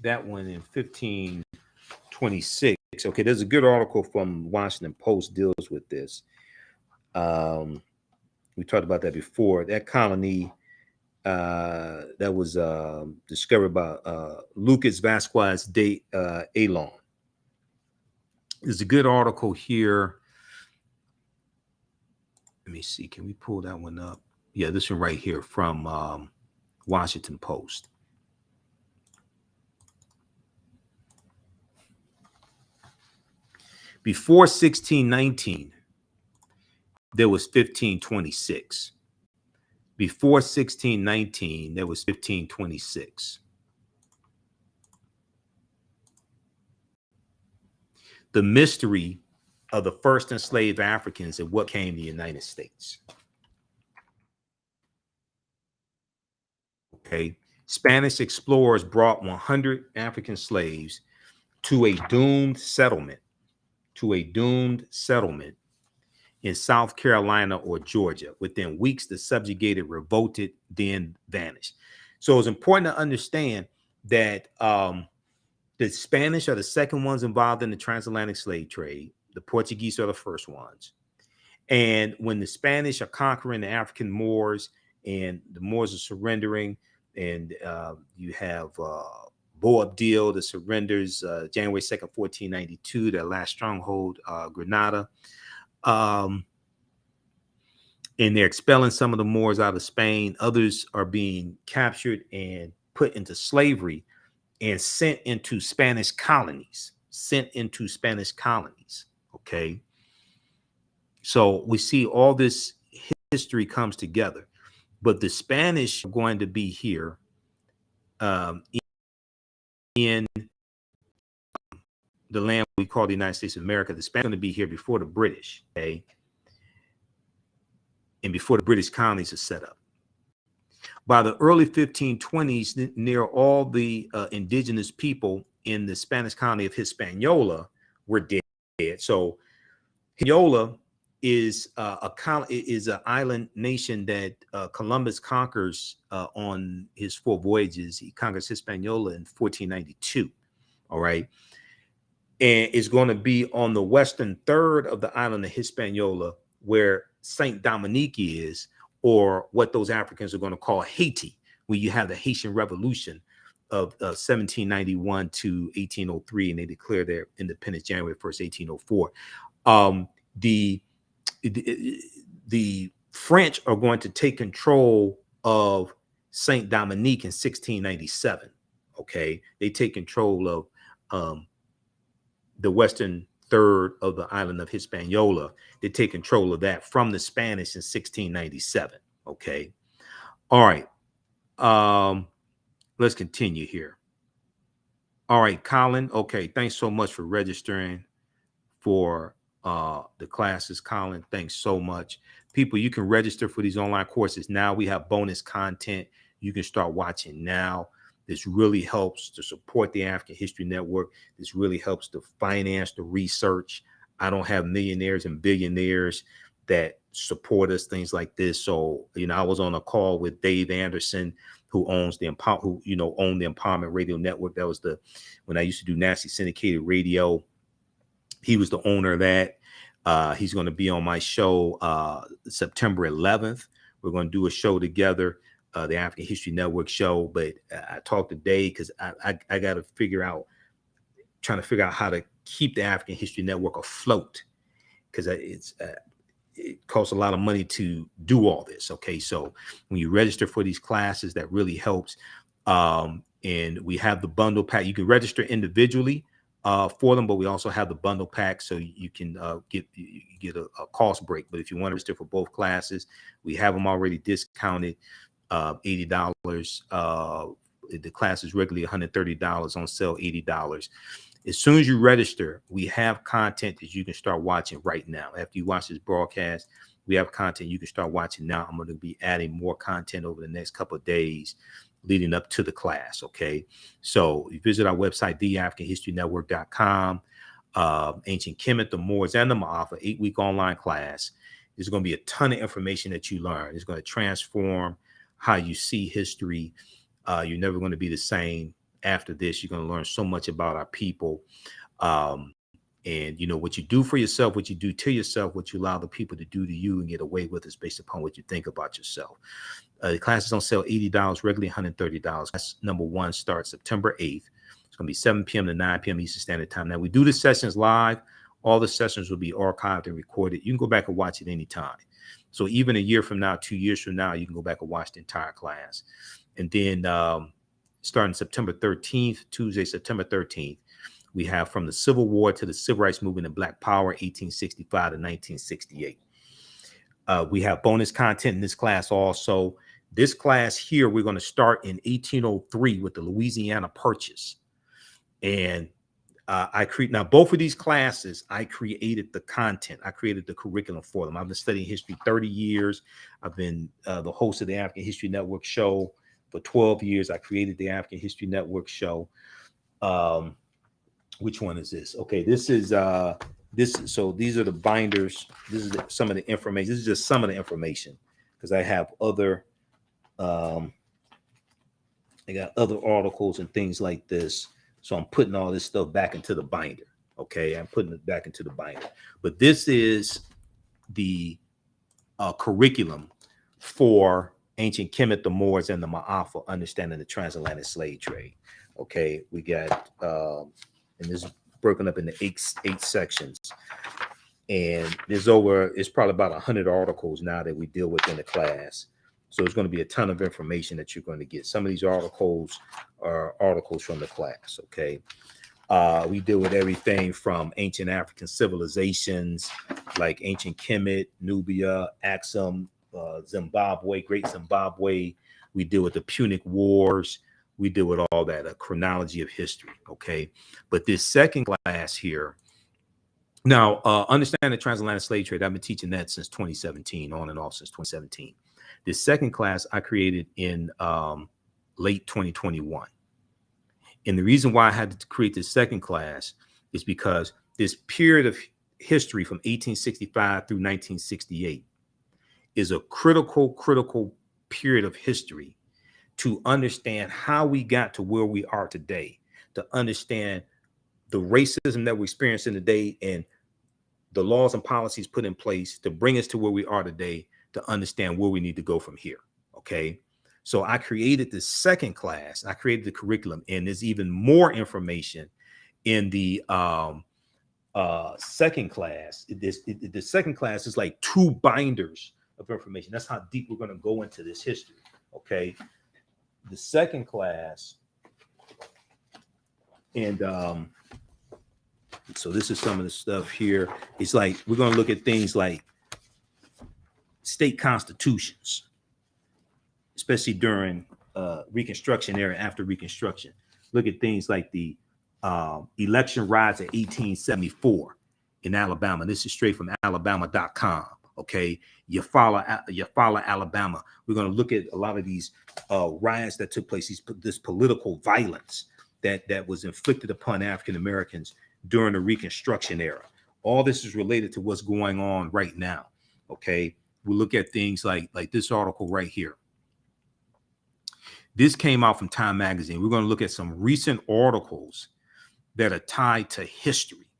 that one in 1526 1526. Okay, there's a good article from Washington Post deals with this. We talked about that before. That colony that was discovered by Lucas Vasquez de Alon. There's a good article here. Let me see. Can we pull that one up? Yeah, this one right here from Washington Post. Before 1619, there was 1526. Before 1619, there was 1526. The mystery of the first enslaved Africans and what came to the United States. Okay. Spanish explorers brought 100 African slaves to a doomed settlement, in South Carolina or Georgia. Within weeks, the subjugated revolted, then vanished. So it's important to understand that the Spanish are the second ones involved in the transatlantic slave trade. The Portuguese are the first ones. And when the Spanish are conquering the African Moors and the Moors are surrendering, and you have Boabdil that surrenders January 2nd, 1492, their last stronghold, Granada. And they're expelling some of the Moors out of Spain. Others are being captured and put into slavery and sent into Spanish colonies. Okay. So we see all this history comes together, but the Spanish are going to be here in the land we call the United States of America. The Spanish are going to be here before the British, okay? And before the British colonies are set up. By the early 1520s, near all the indigenous people in the Spanish colony of Hispaniola were dead. So Hispaniola is an island nation that Columbus conquers on his 4 voyages. He conquers Hispaniola in 1492. All right. And it's going to be on the western third of the island of Hispaniola, where Saint Dominique is, or what those Africans are going to call Haiti, when you have the Haitian Revolution of 1791 to 1803, and they declare their independence January 1st, 1804. The French are going to take control of Saint Dominique in 1697. Okay, they take control of the western third of the island of Hispaniola. They take control of that from the Spanish in 1697. Okay, all right. Let's continue here. All right, Colin. Okay, thanks so much for registering for the classes, Colin. Thanks so much. People, you can register for these online courses now. We have bonus content you can start watching now. This really helps to support the African History Network. This really helps to finance the research. I don't have millionaires and billionaires that support us, things like this. So, I was on a call with Dave Anderson, who owns the owned the Empowerment Radio Network. That was when I used to do nationally syndicated radio. He was the owner of that. He's going to be on my show September 11th. We're going to do a show together, the African History Network show. But I talked to Dave because I got to trying to figure out how to keep the African History Network afloat, because it costs a lot of money to do all this. Okay, so when you register for these classes, that really helps. And we have the bundle pack. You can register individually for them, but we also have the bundle pack, so you can get a cost break. But if you want to register for both classes, we have them already discounted, $80. The class is regularly $130, on sale $80. As soon as you register, we have content that you can start watching right now. After you watch this broadcast, we have content you can start watching now. I'm going to be adding more content over the next couple of days leading up to the class. Okay, so you visit our website, TheAHNShow.com. Ancient Kemet, the Moors, and the Ma'afa, 8-week online class. There's going to be a ton of information that you learn. It's going to transform how you see history. You're never going to be the same. after this. You're going to learn so much about our people. And, you know, what you do for yourself, what you do to yourself, what you allow the people to do to you and get away with is based upon what you think about yourself. The classes don't sell $80, regularly $130. Class number 1 starts September 8th. It's going to be 7 p.m. to 9 p.m. Eastern Standard Time. Now, we do the sessions live. All the sessions will be archived and recorded. You can go back and watch it anytime. So even a year from now, 2 years from now, you can go back and watch the entire class. And then starting September 13th, Tuesday, September 13th, we have From the Civil War to the Civil Rights Movement and Black Power, 1865 to 1968. We have bonus content in this class also. This class here, we're going to start in 1803 with the Louisiana Purchase. And now both of these classes, I created the content. I created the curriculum for them. I've been studying history 30 years. I've been the host of the African History Network show for 12 years. I created the African History Network show. Which one is this? Okay, this is so these are the binders. This is some of the information. This is just some of the information because I have other I got other articles and things like this. So I'm putting all this stuff back into the binder. Okay, I'm putting it back into the binder. But this is the curriculum for ancient Kemet, the Moors, and the Ma'afa, understanding the transatlantic slave trade. Okay, we got and this is broken up into eight sections. And it's probably about 100 articles now that we deal with in the class. So it's going to be a ton of information that you're going to get. Some of these articles are articles from the class, okay? We deal with everything from ancient African civilizations like ancient Kemet, Nubia, Axum, Zimbabwe, Great Zimbabwe. We deal with the Punic Wars. We deal with all that, a chronology of history, okay? But this second class here, now, understand the transatlantic slave trade. I've been teaching that since 2017, on and off since 2017. This second class I created in late 2021. And the reason why I had to create this second class is because this period of history from 1865 through 1968 is a critical period of history to understand how we got to where we are today, to understand the racism that we're experiencing today and the laws and policies put in place to bring us to where we are today, to understand where we need to go from here. Okay. So I created this second class. I created the curriculum, and there's even more information in the second class. The second class is like 2 binders of information. That's how deep we're going to go into this history. Okay. The second class, and so this is some of the stuff here. It's like we're going to look at things like state constitutions, especially during Reconstruction era, after Reconstruction. Look at things like the election riots of 1874 in Alabama. This is straight from Alabama.com. Okay, you follow Alabama. We're going to look at a lot of these riots that took place, this political violence that was inflicted upon African Americans during the Reconstruction era. All this is related to what's going on right now. Okay, we look at things like this article right here. This came out from Time Magazine. We're going to look at some recent articles that are tied to history,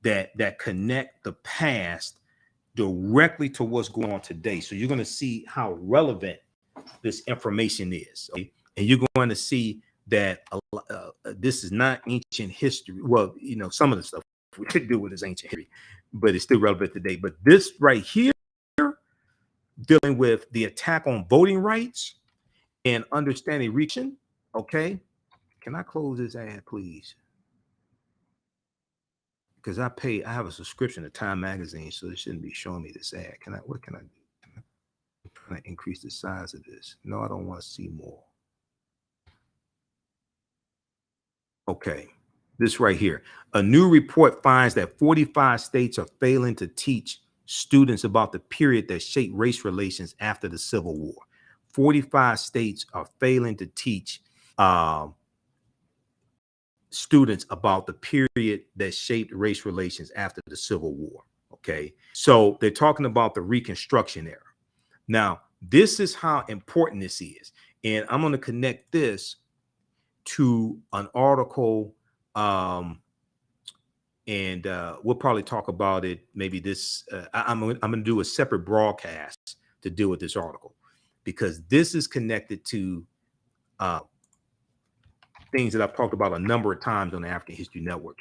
that connect the past directly to what's going on today. So you're going to see how relevant this information is. Okay? And you're going to see that this is not ancient history. Well, you know, some of the stuff we could do with is ancient history, but it's still relevant today. But this right here, dealing with the attack on voting rights and understanding region. Okay. Can I close this ad, please? Because I have a subscription to Time Magazine, so it shouldn't be showing me this ad. What can I do? Can I increase the size of this? No, I don't want to see more. Okay, this right here. A new report finds that 45 states are failing to teach students about the period that shaped race relations after the Civil War. 45 states are failing to teach students about the period that shaped race relations after the Civil War. Okay, so they're talking about the Reconstruction era. Now, this is how important this is, and I'm going to connect this to an article, and we'll probably talk about it. Maybe this, I'm going to do a separate broadcast to deal with this article, because this is connected to things that I've talked about a number of times on the African History Network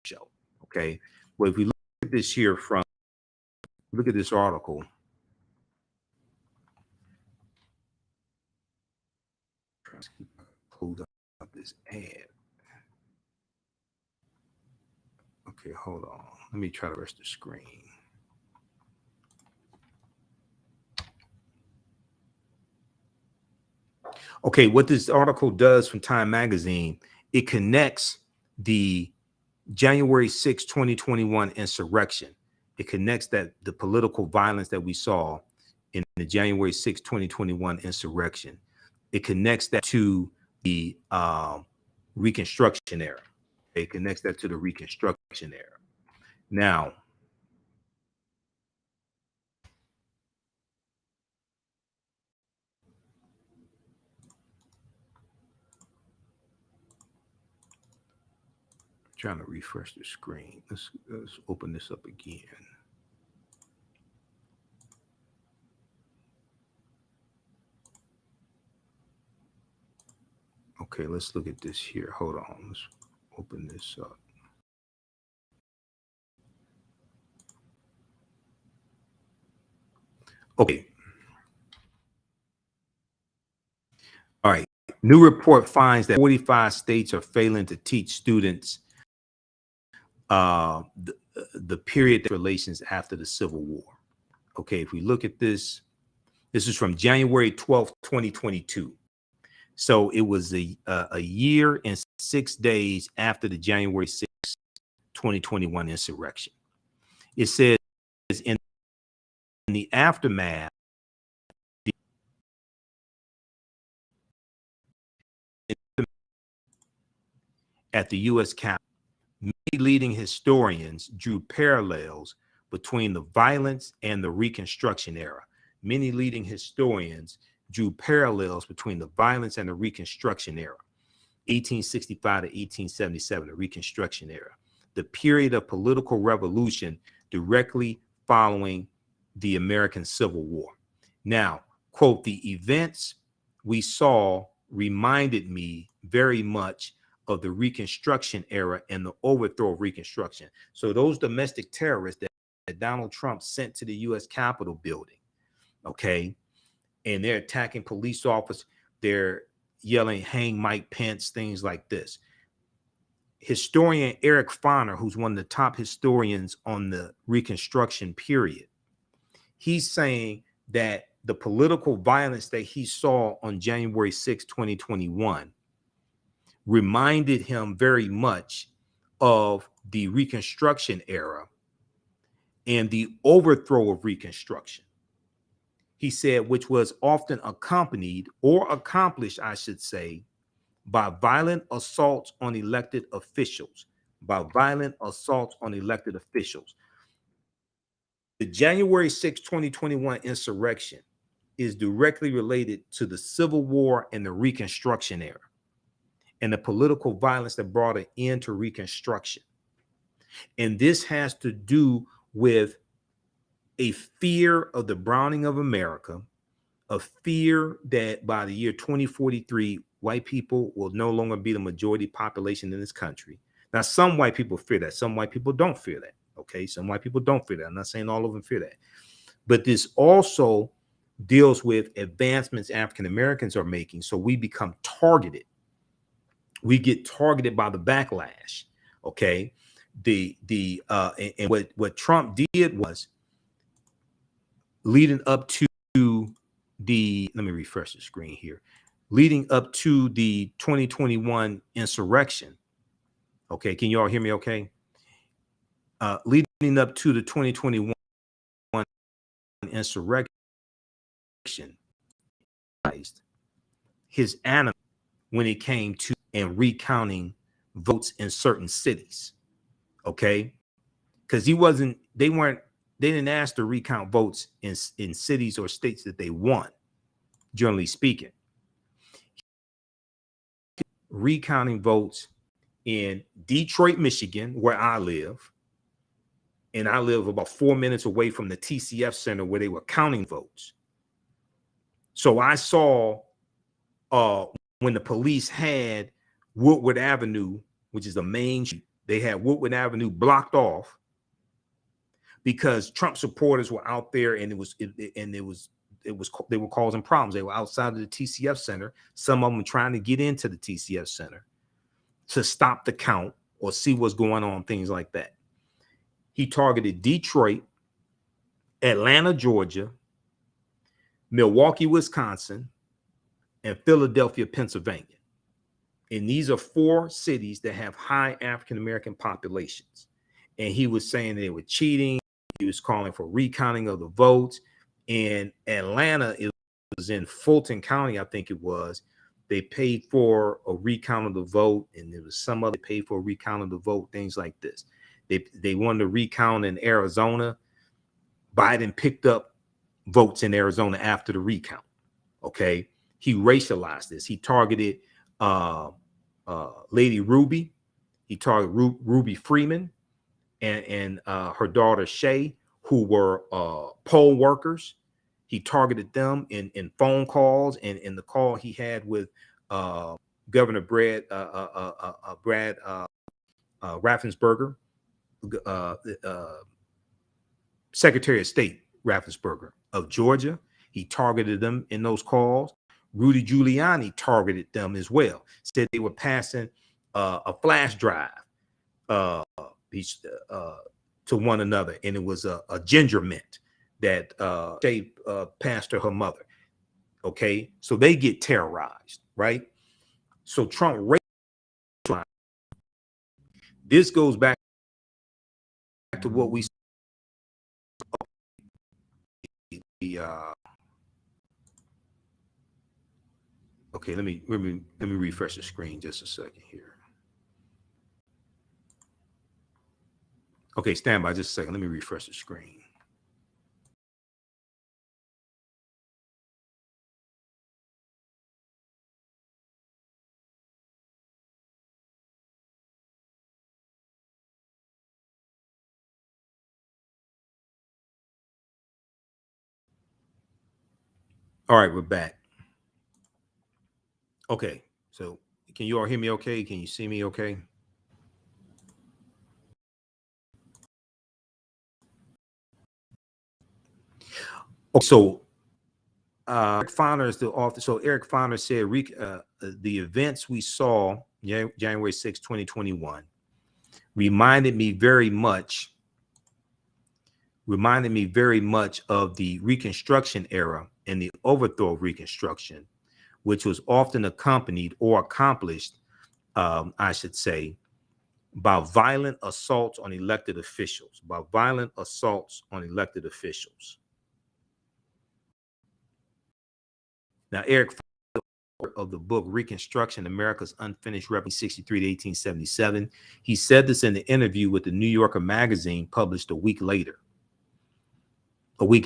show. Okay, well, if we look at this here look at this article. Hold up this ad. Okay, hold on. Let me try to rest the screen. Okay, what this article does from Time Magazine, it connects the January 6, 2021 insurrection. It connects the political violence that we saw in the January 6, 2021 insurrection. It connects that to the Reconstruction era. It connects that to the Reconstruction era. Now, trying to refresh the screen. Let's open this up again. Okay, let's look at this here. Hold on. Let's open this up. Okay. All right. New report finds that 45 states are failing to teach students the period of relations after the Civil War. Okay, if we look at this, this is from January 12th, 2022. So it was a year and 6 days after the January 6th, 2021 insurrection. It says in the aftermath, at the U.S. Capitol, many leading historians drew parallels between the violence and the Reconstruction era. Many leading historians drew parallels between the violence and the Reconstruction era, 1865 to 1877, the Reconstruction era, the period of political revolution directly following the American Civil War. Now, quote, the events we saw reminded me very much of the Reconstruction era and the overthrow of Reconstruction. So those domestic terrorists that Donald Trump sent to the U.S. Capitol building, okay, and they're attacking police officers, they're yelling, hang Mike Pence, things like this. Historian Eric Foner, who's one of the top historians on the Reconstruction period, he's saying that the political violence that he saw on January 6, 2021 reminded him very much of the Reconstruction era and the overthrow of Reconstruction. He said, which was often accompanied or accomplished, I should say, by violent assaults on elected officials, The January 6, 2021 insurrection is directly related to the Civil War and the Reconstruction era and the political violence that brought an end to Reconstruction. And this has to do with a fear of the browning of America, a fear that by the year 2043, white people will no longer be the majority population in this country. Now, some white people fear that. Some white people don't fear that. Okay, some white people don't fear that. I'm not saying all of them fear that. But this also deals with advancements African Americans are making. So we become targeted. We get targeted by the backlash. Okay. And what Trump did was leading up to let me refresh the screen here. Leading up to the 2021 insurrection. Okay. Can you all hear me okay? Leading up to the 2021 insurrection, his animal when it came to and recounting votes in certain cities. Okay. Because they didn't ask to recount votes in cities or states that they won, generally speaking. recounting votes in Detroit, Michigan, where I live. And I live about 4 minutes away from the TCF Center where they were counting votes. So I saw when the police had Woodward Avenue, which is the main street, they had Woodward Avenue blocked off because Trump supporters were out there, and they were causing problems. They were outside of the TCF Center. Some of them trying to get into the TCF Center to stop the count or see what's going on, things like that. He targeted Detroit, Atlanta, Georgia, Milwaukee, Wisconsin, and Philadelphia, Pennsylvania. And these are 4 cities that have high African-American populations. And he was saying they were cheating. He was calling for recounting of the votes. And Atlanta, it was in Fulton County, I think it was. They paid for a recount of the vote, and there was some other paid for a recount of the vote, things like this. They wanted to recount in Arizona. Biden picked up votes in Arizona after the recount. Okay, he racialized this. He targeted Lady Ruby. He targeted Ruby Freeman and her daughter Shay, who were poll workers. He targeted them in phone calls and in the call he had with Governor Brad Raffensperger, Secretary of State Raffensperger of Georgia. He targeted them in those calls. Rudy Giuliani targeted them as well. Said they were passing a flash drive to one another, and it was a ginger mint that Shay passed to her mother. Okay, so they get terrorized, right? So Trump racialized. This goes back to what we okay, let me refresh the screen just a second here. Okay, stand by just a second. Let me refresh the screen. All right, we're back. Okay, so can you all hear me okay? Can you see me okay? Okay, so Eric Foner is the author. So Eric Foner said the events we saw January 6, 2021 reminded me very much of the Reconstruction era and the overthrow of Reconstruction, which was often accompanied or accomplished, I should say, by violent assaults on elected officials, Now, Eric of the book Reconstruction, America's Unfinished Revolution, 63 to 1877, he said this in the interview with the New Yorker magazine published a week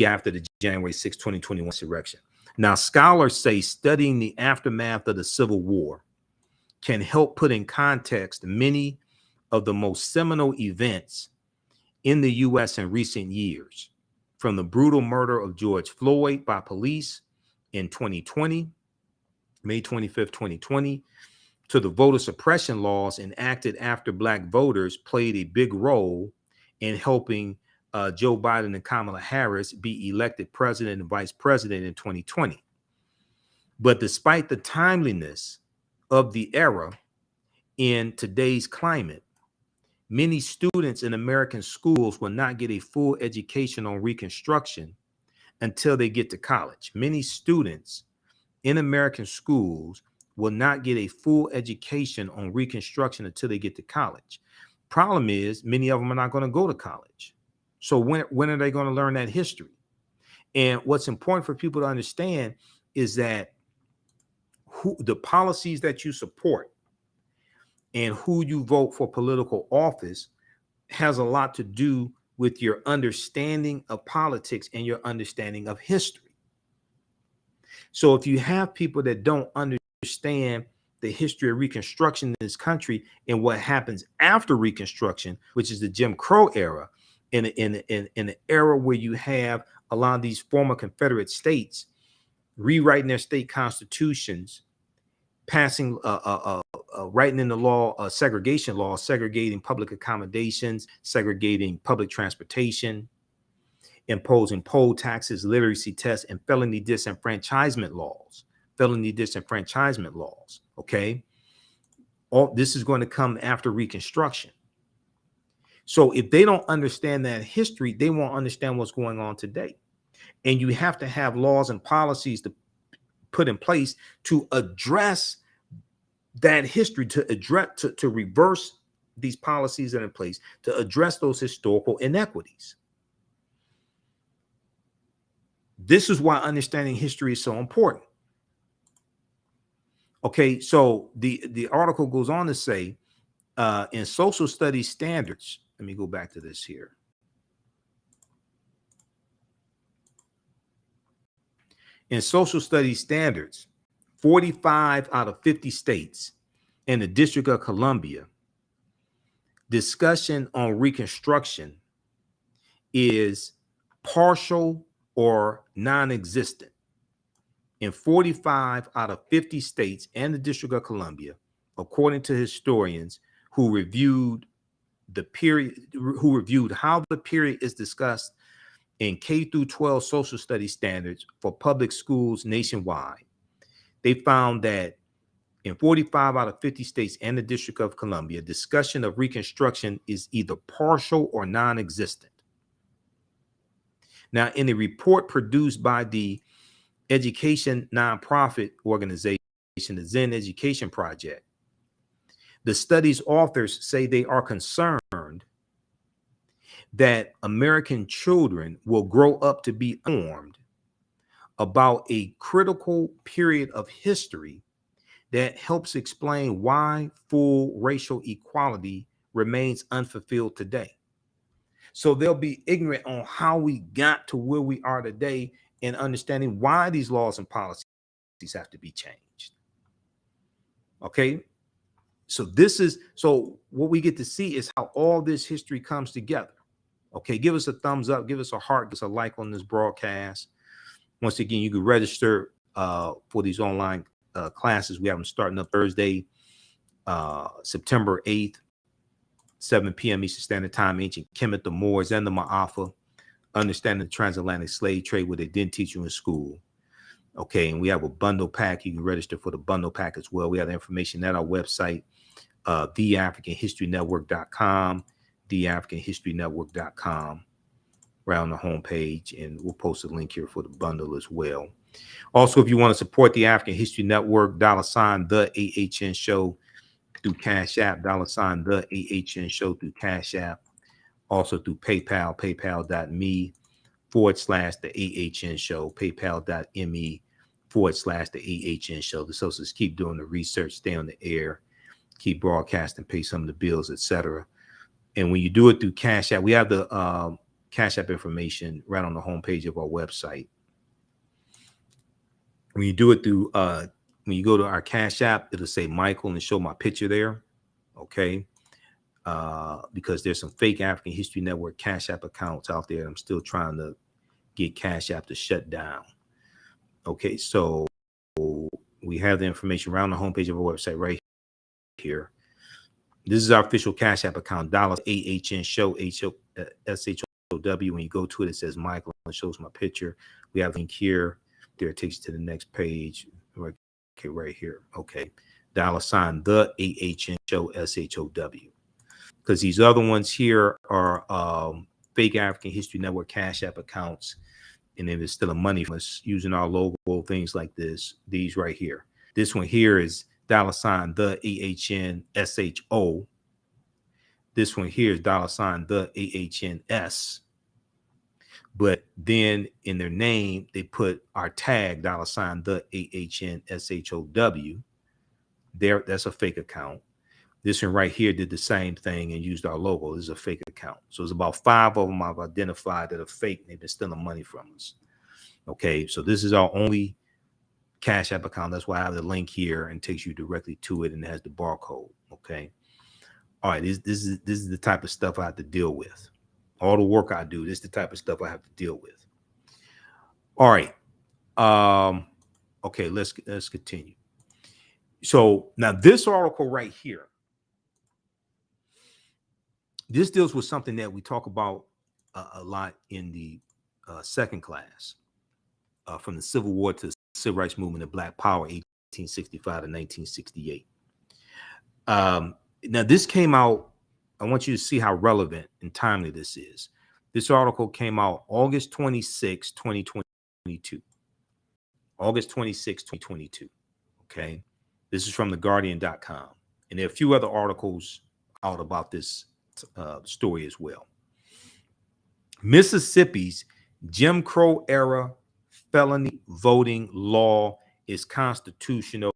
after the January 6, 2021 insurrection. Now, scholars say studying the aftermath of the Civil War can help put in context many of the most seminal events in the U.S. in recent years, from the brutal murder of George Floyd by police in 2020, May 25th, 2020, to the voter suppression laws enacted after Black voters played a big role in helping Joe Biden and Kamala Harris be elected president and vice president in 2020. But despite the timeliness of the era in today's climate, many students in American schools will not get a full education on Reconstruction until they get to college. Many students in American schools will not get a full education on Reconstruction until they get to college. Problem is, many of them are not going to go to college. So when are they going to learn that history? And what's important for people to understand is that the policies that you support and who you vote for political office has a lot to do with your understanding of politics and your understanding of history. So if you have people that don't understand the history of Reconstruction in this country and what happens after Reconstruction, which is the Jim Crow era, in an era where you have a lot of these former Confederate states rewriting their state constitutions, passing writing in the law, segregation law, segregating public accommodations, segregating public transportation, imposing poll taxes, literacy tests, and felony disenfranchisement laws. Okay, all this is going to come after Reconstruction. So if they don't understand that history, they won't understand what's going on today. And you have to have laws and policies to put in place to address that history, to reverse these policies that are in place, to address those historical inequities. This is why understanding history is so important. Okay, so the article goes on to say, in social studies standards, let me go back to this here. In social studies standards, 45 out of 50 states and the District of Columbia, discussion on Reconstruction is partial or non-existent. In 45 out of 50 states and the District of Columbia, according to historians who reviewed how the period is discussed in K through 12 social studies standards for public schools nationwide, they found that in 45 out of 50 states and the District of Columbia, discussion of Reconstruction is either partial or non-existent. Now, in a report produced by the education nonprofit organization, the Zen Education Project, the study's authors say they are concerned that American children will grow up to be informed about a critical period of history that helps explain why full racial equality remains unfulfilled today. So they'll be ignorant on how we got to where we are today and understanding why these laws and policies have to be changed. Okay. So what we get to see is how all this history comes together. Okay. Give us a thumbs up, give us a heart, give us a like on this broadcast. Once again, you can register for these online classes. We have them starting up Thursday, September 8th, 7 p.m. Eastern Standard Time. Ancient Kemet, the Moors, and the Ma'afa. Understanding the Transatlantic slave trade, what they didn't teach you in school. Okay, and we have a bundle pack. You can register for the bundle pack as well. We have the information at our website, TheAfricanHistoryNetwork.com, TheAfricanHistoryNetwork.com, right on the homepage, and we'll post a link here for the bundle as well. Also, if you want to support the African History Network, $ the AHN Show through Cash App, $ the AHN Show through Cash App. Also through PayPal, paypal.me/the AHN Show, paypal.me/the AHN Show. The socials keep doing the research, stay on the air, keep broadcasting, pay some of the bills, etc. And when you do it through Cash App, we have the Cash App information right on the homepage of our website. When you do it through, when you go to our Cash App, it'll say Michael and show my picture there. Okay. Because there's some fake African History Network Cash App accounts out there. I'm still trying to get Cash App to shut down. Okay, so we have the information around the homepage of our website right here. This is our official Cash App account, $AHN Show, SHOW. When you go to it, it says Michael and shows my picture. We have a link here. There, it takes you to the next page. Okay, right here. Okay, $the AHN Show, SHOW. Because these other ones here are fake African History Network Cash App accounts, and then there's still a money from us using our logo, things like this. These right here. This one here is $the AHN SHO. This one here is $the AHNS. But then in their name, they put our tag, $the AHN SHOW. There, that's a fake account. This one right here did the same thing and used our logo. This is a fake account. So it's about 5 of them I've identified that are fake. They've been stealing money from us. Okay, so this is our only Cash App account. That's why I have the link here and takes you directly to it, and it has the barcode. Okay. All right. This is the type of stuff I have to deal with. All the work I do, this is the type of stuff I have to deal with. All right. Okay, let's continue. So now this article right here, this deals with something that we talk about a lot in the second class, from the Civil War to the Civil Rights Movement of Black Power, 1865 to 1968. Now this came out, I want you to see how relevant and timely this is. This article came out August 26, 2022. August 26, 2022. Okay. This is from theguardian.com. And there are a few other articles out about this story as well. Mississippi's Jim Crow era felony voting law is constitutional,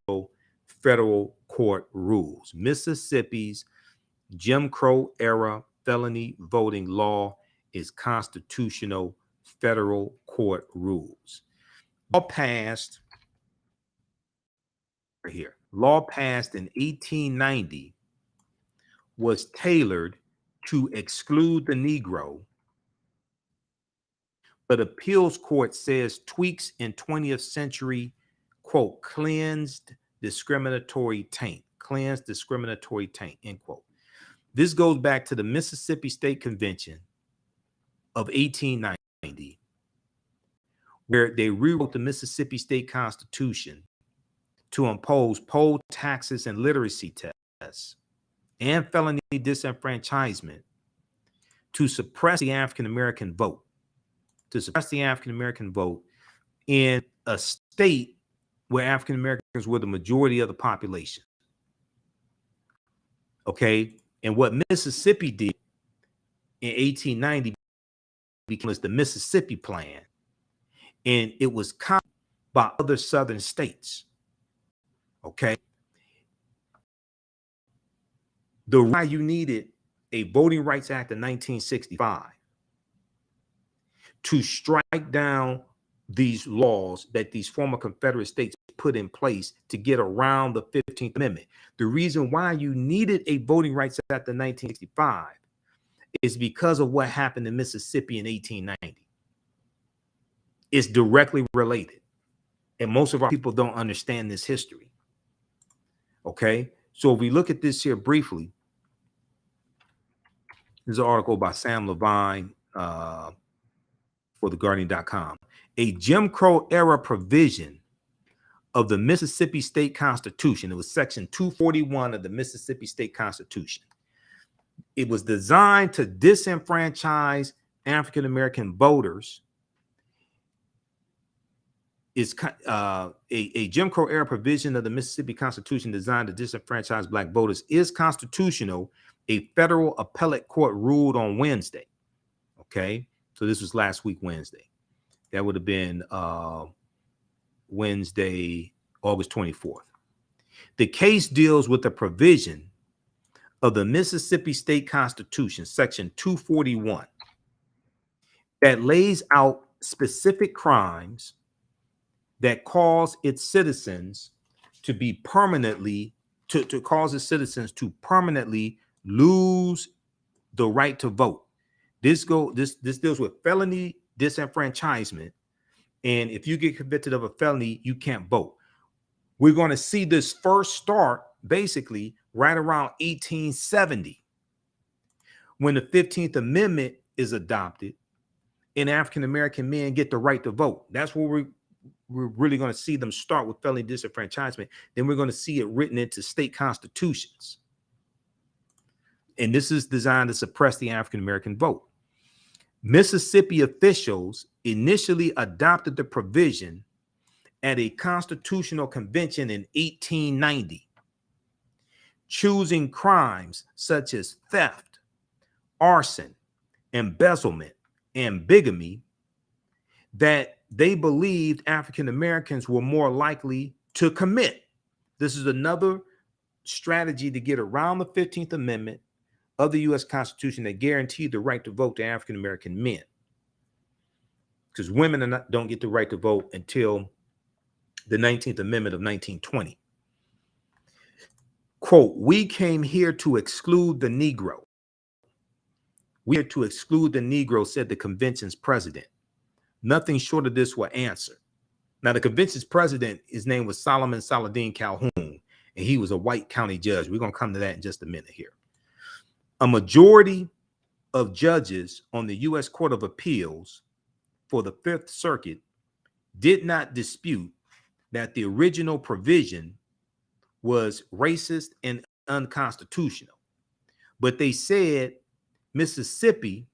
federal court rules. Mississippi's Jim Crow era felony voting law is constitutional, federal court rules. Law passed here. Law passed in 1890 was tailored to exclude the Negro, but appeals court says tweaks in 20th century, quote, cleansed discriminatory taint, end quote. This goes back to the Mississippi State Convention of 1890, where they rewrote the Mississippi State Constitution to impose poll taxes and literacy tests and felony disenfranchisement to suppress the African American vote, in a state where African Americans were the majority of the population. Okay. And what Mississippi did in 1890 became the Mississippi Plan, and it was copied by other southern states. Okay. The why you needed a Voting Rights Act of 1965 to strike down these laws that these former Confederate states put in place to get around the 15th Amendment. The reason why you needed a Voting Rights Act of 1965 is because of what happened in Mississippi in 1890. It's directly related. And most of our people don't understand this history. Okay. So if we look at this here briefly, there's an article by Sam Levine for theguardian.com. A Jim Crow era provision of the Mississippi State Constitution. It was section 241 of the Mississippi State Constitution. It was designed to disenfranchise African American voters. Is a Jim Crow era provision of the Mississippi Constitution designed to disenfranchise Black voters is constitutional, a federal appellate court ruled on Wednesday. Okay, so this was last week, Wednesday. That would have been Wednesday, August 24th. The case deals with the provision of the Mississippi State Constitution, section 241, that lays out specific crimes that cause its citizens to be permanently, to cause its citizens to permanently lose the right to vote. This deals with felony disenfranchisement. And if you get convicted of a felony, you can't vote. We're going to see this first start basically right around 1870, when the 15th Amendment is adopted and African American men get the right to vote. That's where we're really going to see them start with felony disenfranchisement. Then we're going to see it written into state constitutions. And this is designed to suppress the African American vote. Mississippi officials initially adopted the provision at a constitutional convention in 1890, choosing crimes such as theft, arson, embezzlement, and bigamy that they believed African Americans were more likely to commit. This is another strategy to get around the 15th Amendment of the U.S. Constitution that guaranteed the right to vote to African American men, because women don't get the right to vote until the 19th Amendment of 1920. Quote, we came here to exclude the Negro. We are to exclude the Negro, said the convention's president. Nothing short of this will answer. Now, the convention's president, his name was Solomon Saladin Calhoun, and he was a white county judge. We're going to come to that in just a minute here. A majority of judges on the U.S. Court of Appeals for the Fifth Circuit did not dispute that the original provision was racist and unconstitutional, but they said Mississippi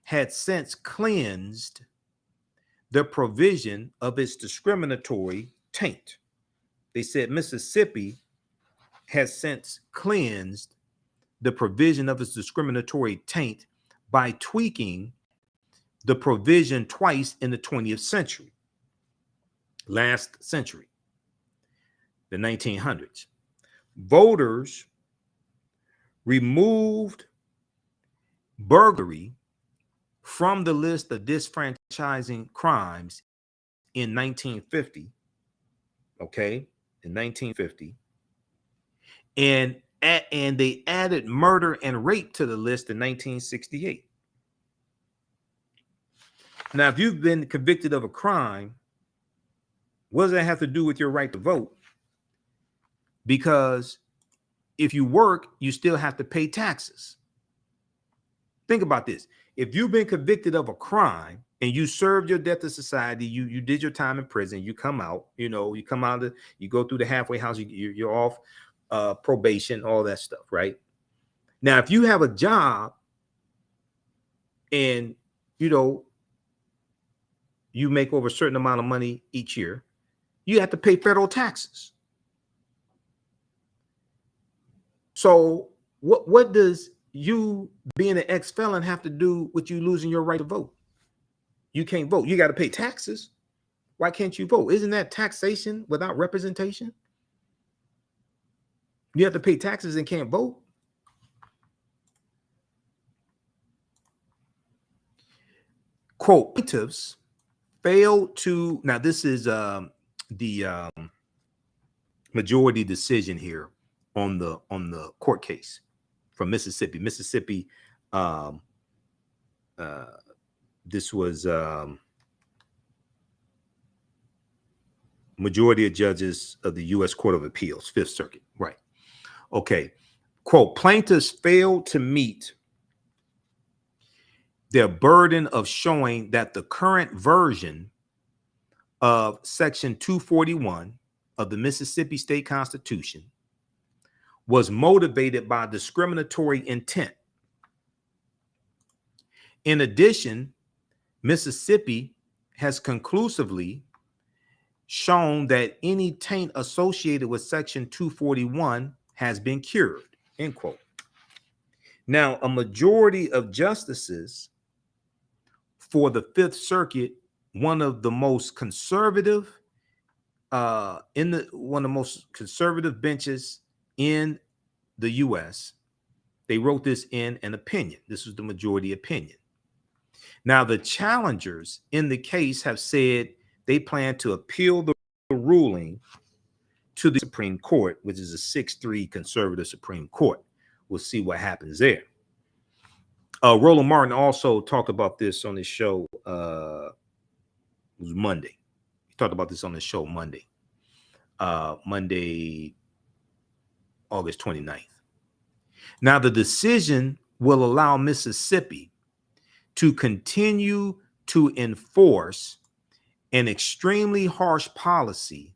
had since cleansed the provision of its discriminatory taint. They said Mississippi has since cleansed the provision of its discriminatory taint by tweaking the provision twice in the 20th century, last century, the 1900s. Voters removed burglary from the list of disfranchising crimes in 1950, okay, in 1950, and they added murder and rape to the list in 1968. Now, if you've been convicted of a crime, what does that have to do with your right to vote? Because if you work, you still have to pay taxes. Think about this. If you've been convicted of a crime and you served your debt to society, you did your time in prison, you come out, you go through the halfway house, you're off probation, all that stuff, right? Now, if you have a job and, you make over a certain amount of money each year, you have to pay federal taxes. So what does you being an ex-felon have to do with you losing your right to vote? You can't vote. You got to pay taxes. Why can't you vote? Isn't that taxation without representation? You have to pay taxes and can't vote. Quote, plaintiffs failed to, now this is the majority decision here on the court case from Mississippi. This was majority of judges of the U.S. Court of Appeals, Fifth Circuit, right? Okay. Quote, plaintiffs failed to meet their burden of showing that the current version of Section 241 of the Mississippi State Constitution was motivated by discriminatory intent. In addition, Mississippi has conclusively shown that any taint associated with Section 241 has been cured, end quote. Now, a majority of justices for the Fifth Circuit, one of the most conservative benches in the U.S., they wrote this in an opinion. This was the majority opinion. Now, the challengers in the case have said they plan to appeal the ruling to the Supreme Court, which is a 6-3 conservative Supreme Court. We'll see what happens there. Roland Martin also talked about this on his show. It was Monday. He talked about this on his show Monday, August 29th. Now, the decision will allow Mississippi to continue to enforce an extremely harsh policy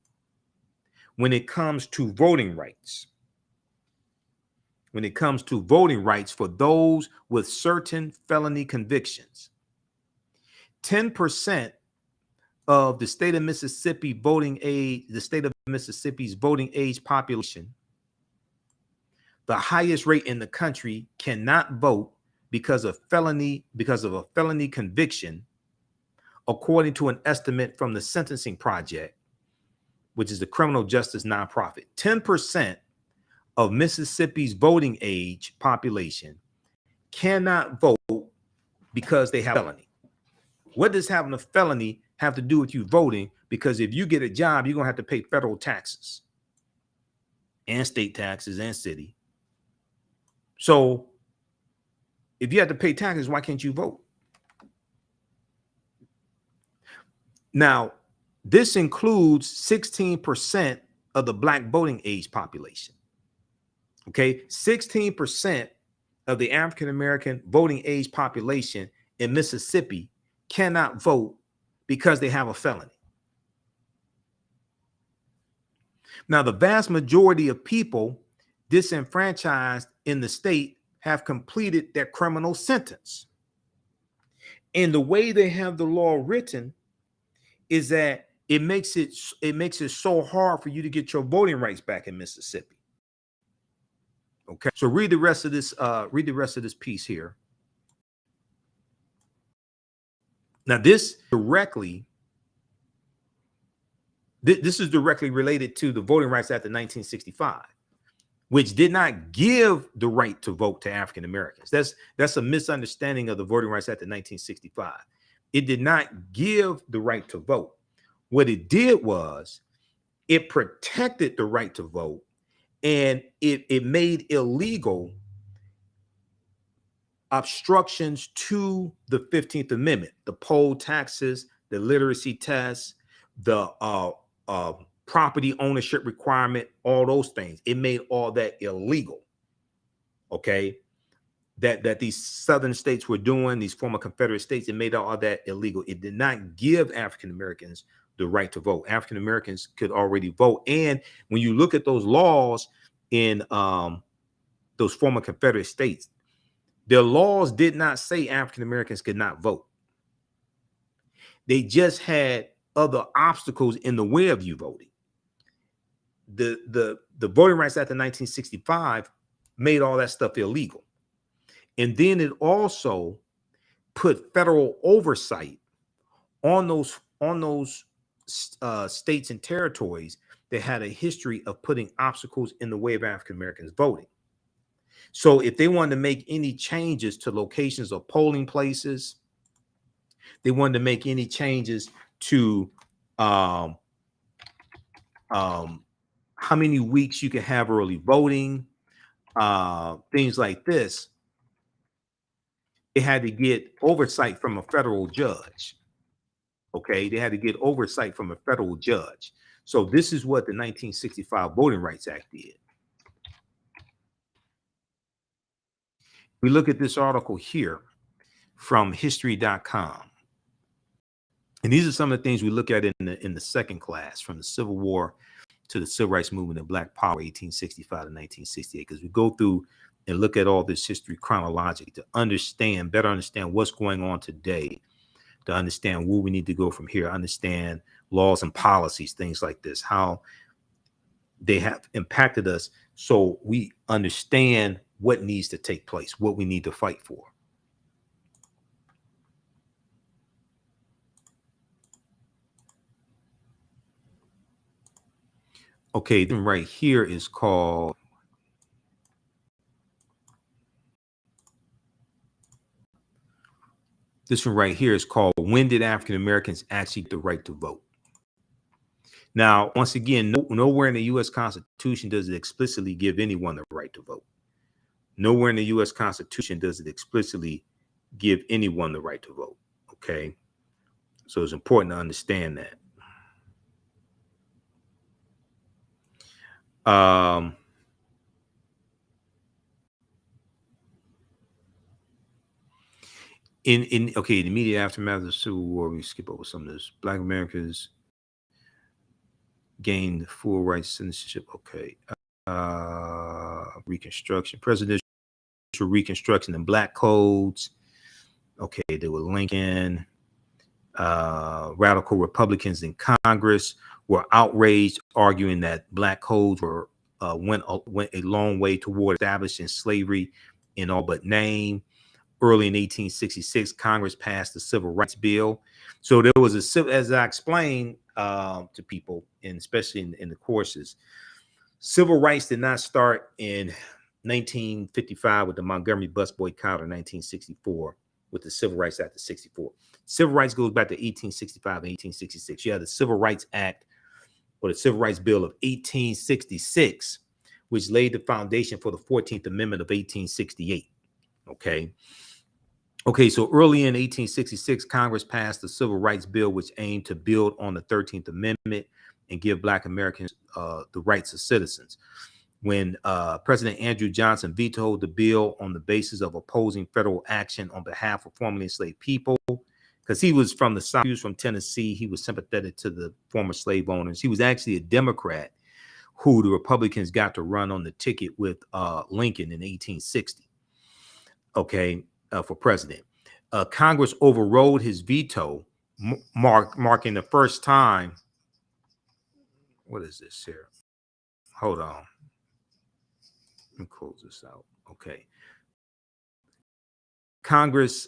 when it comes to voting rights. When it comes to voting rights for those with certain felony convictions. 10% of the state of Mississippi voting age, the state of Mississippi's voting age population, the highest rate in the country, cannot vote because of a felony conviction, according to an estimate from the Sentencing Project, which is the criminal justice nonprofit. 10% of Mississippi's voting age population cannot vote because they have a felony. What does having a felony have to do with you voting? because if you get a job, you're going to have to pay federal taxes and state taxes and city. So if you have to pay taxes, why can't you vote? Now, this includes 16% of the black voting age population. Okay, 16% of the African-American voting age population in Mississippi cannot vote because they have a felony. Now, the vast majority of people disenfranchised in the state have completed their criminal sentence. And the way they have the law written is that it makes it so hard for you to get your voting rights back in Mississippi. Okay, so read the rest of this piece here. Now, this is directly related to the Voting Rights Act of 1965, which did not give the right to vote to African Americans. That's a misunderstanding of the Voting Rights Act of 1965. It did not give the right to vote. What it did was it protected the right to vote, and it made illegal obstructions to the 15th Amendment, the poll taxes, the literacy tests, the property ownership requirement, all those things. It made all that illegal. Okay, that these southern states were doing, these former Confederate states, it made all that illegal. It did not give African Americans the right to vote. African Americans could already vote. And when you look at those laws in those former Confederate states, their laws did not say African Americans could not vote. They just had other obstacles in the way of you voting. The Voting Rights Act of 1965 made all that stuff illegal. And then it also put federal oversight on those states and territories that had a history of putting obstacles in the way of African Americans voting. So if they wanted to make any changes to locations of polling places, they wanted to make any changes to how many weeks you can have early voting, things like this, it had to get oversight from a federal judge. Okay, they had to get oversight from a federal judge. So this is what the 1965 Voting Rights Act did. We look at this article here from history.com. And these are some of the things we look at in the second class, from the Civil War to the Civil Rights Movement and Black Power, 1865 to 1968, because we go through and look at all this history chronologically to better understand what's going on today, to understand where we need to go from here, understand laws and policies, things like this, how they have impacted us, so we understand what needs to take place, what we need to fight for. Okay, then right here is called When Did African Americans Actually Get the Right to Vote? Now, once again, nowhere in the U.S. Constitution does it explicitly give anyone the right to vote. Nowhere in the U.S. Constitution does it explicitly give anyone the right to vote. Okay, so it's important to understand that. In the immediate aftermath of the Civil War, we skip over some of this. Black Americans gained full rights citizenship. Okay, Reconstruction, presidential Reconstruction, and black codes. Okay, there were Lincoln. Radical Republicans in Congress were outraged, arguing that black codes went a long way toward establishing slavery in all but name. Early in 1866, Congress passed the Civil Rights Bill. So there was as I explained to people, and especially in the courses, civil rights did not start in 1955 with the Montgomery bus boycott, or 1964 with the Civil Rights Act of 64. Civil rights goes back to 1865 and 1866. You have the Civil Rights Act, or the Civil Rights Bill of 1866, which laid the foundation for the 14th Amendment of 1868. Okay, so early in 1866, Congress passed the Civil Rights Bill, which aimed to build on the 13th Amendment and give Black Americans the rights of citizens. When President Andrew Johnson vetoed the bill on the basis of opposing federal action on behalf of formerly enslaved people, because he was from the South, he was from Tennessee, he was sympathetic to the former slave owners. He was actually a Democrat who the Republicans got to run on the ticket with Lincoln in 1860, for president. Congress overrode his veto, marking the first time. What is this here? Hold on. Let me close this out. Okay. Congress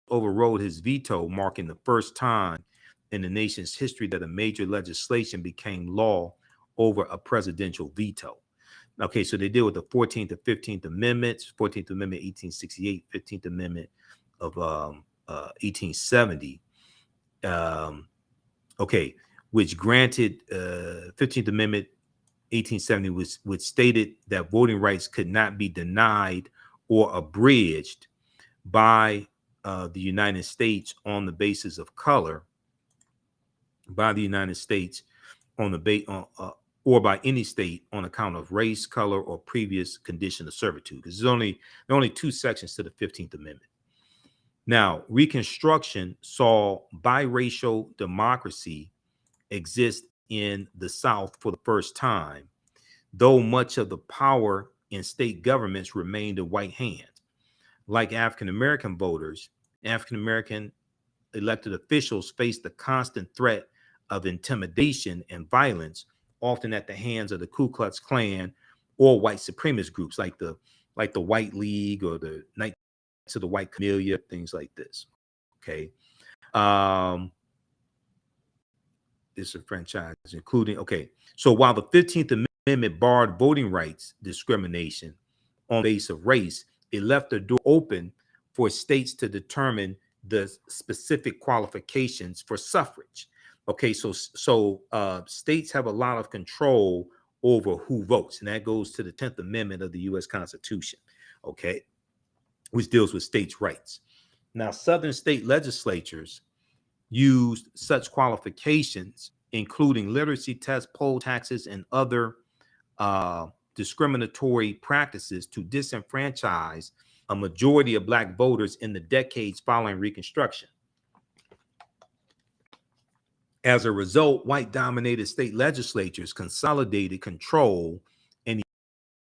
overrode his veto, marking the first time in the nation's history that a major legislation became law over a presidential veto. Okay, so they deal with the 14th and 15th Amendments, 14th Amendment, 1868, 15th Amendment of 1870. Which granted 15th Amendment, 1870, which stated that voting rights could not be denied or abridged by the United States on the basis of color, by the United States on the or by any state on account of race, color, or previous condition of servitude. Because there are only two sections to the 15th Amendment. Now, Reconstruction saw biracial democracy exist in the South for the first time, though much of the power in state governments remained in white hands. Like African-American voters, African-American elected officials faced the constant threat of intimidation and violence, often at the hands of the Ku Klux Klan or white supremacist groups like the White League or the Knights of the White Camellia, things like this. Okay. Disenfranchised, including, so while the 15th Amendment barred voting rights discrimination on the basis of race, it left the door open for states to determine the specific qualifications for suffrage. So states have a lot of control over who votes, and that goes to the 10th Amendment of the U.S. Constitution, which deals with states' rights. Now, Southern state legislatures used such qualifications, including literacy tests, poll taxes, and other discriminatory practices, to disenfranchise a majority of Black voters in the decades following Reconstruction. As a result, white-dominated state legislatures consolidated control and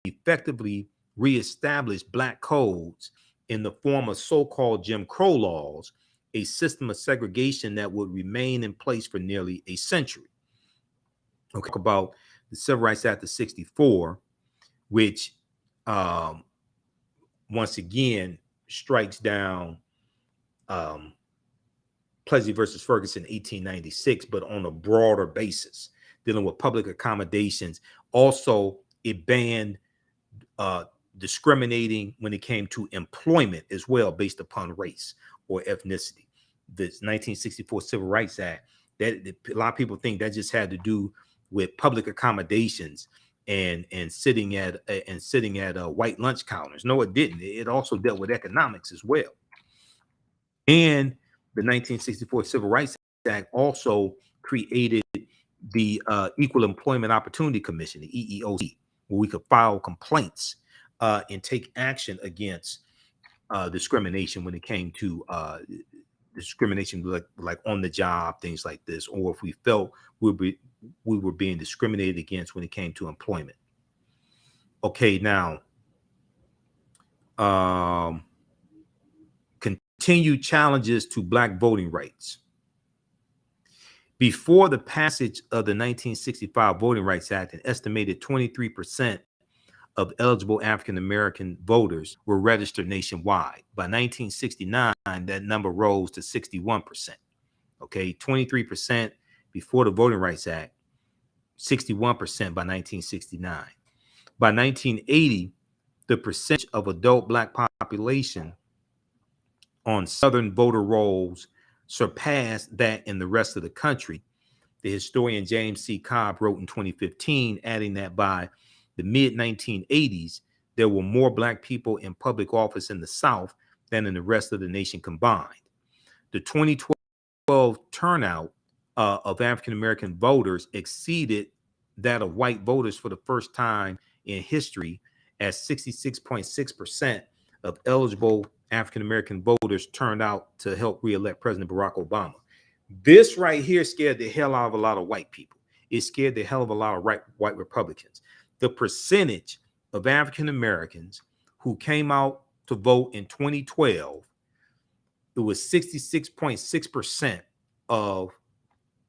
effectively reestablished Black codes in the form of so-called Jim Crow laws, a system of segregation that would remain in place for nearly a century. Talk about the Civil Rights Act of 64, which once again strikes down Plessy versus Ferguson 1896, but on a broader basis, dealing with public accommodations. Also, it banned discriminating when it came to employment as well, based upon race or ethnicity. This 1964 Civil Rights Act, that a lot of people think that just had to do with public accommodations and sitting at white lunch counters. No, it didn't. It also dealt with economics as well. And the 1964 Civil Rights Act also created the Equal Employment Opportunity Commission, the EEOC, where we could file complaints and take action against discrimination when it came to discrimination, like on the job, things like this, or if we felt we were being discriminated against when it came to employment. Now, continued challenges to Black voting rights. Before the passage of the 1965 Voting Rights Act, an estimated 23% of eligible African-American voters were registered nationwide. By 1969, that number rose to 61%. 23% before the Voting Rights Act, 61% by 1969. By 1980, the percentage of adult Black population on Southern voter rolls surpassed that in the rest of the country. The historian James C. Cobb wrote in 2015, adding that by the mid-1980s, there were more Black people in public office in the South than in the rest of the nation combined. The 2012 turnout of African-American voters exceeded that of white voters for the first time in history, as 66.6% of eligible African-American voters turned out to help re-elect President Barack Obama. This right here scared the hell out of a lot of white people. It scared the hell of a lot of white Republicans. The percentage of African-Americans who came out to vote in 2012, it was 66.6% of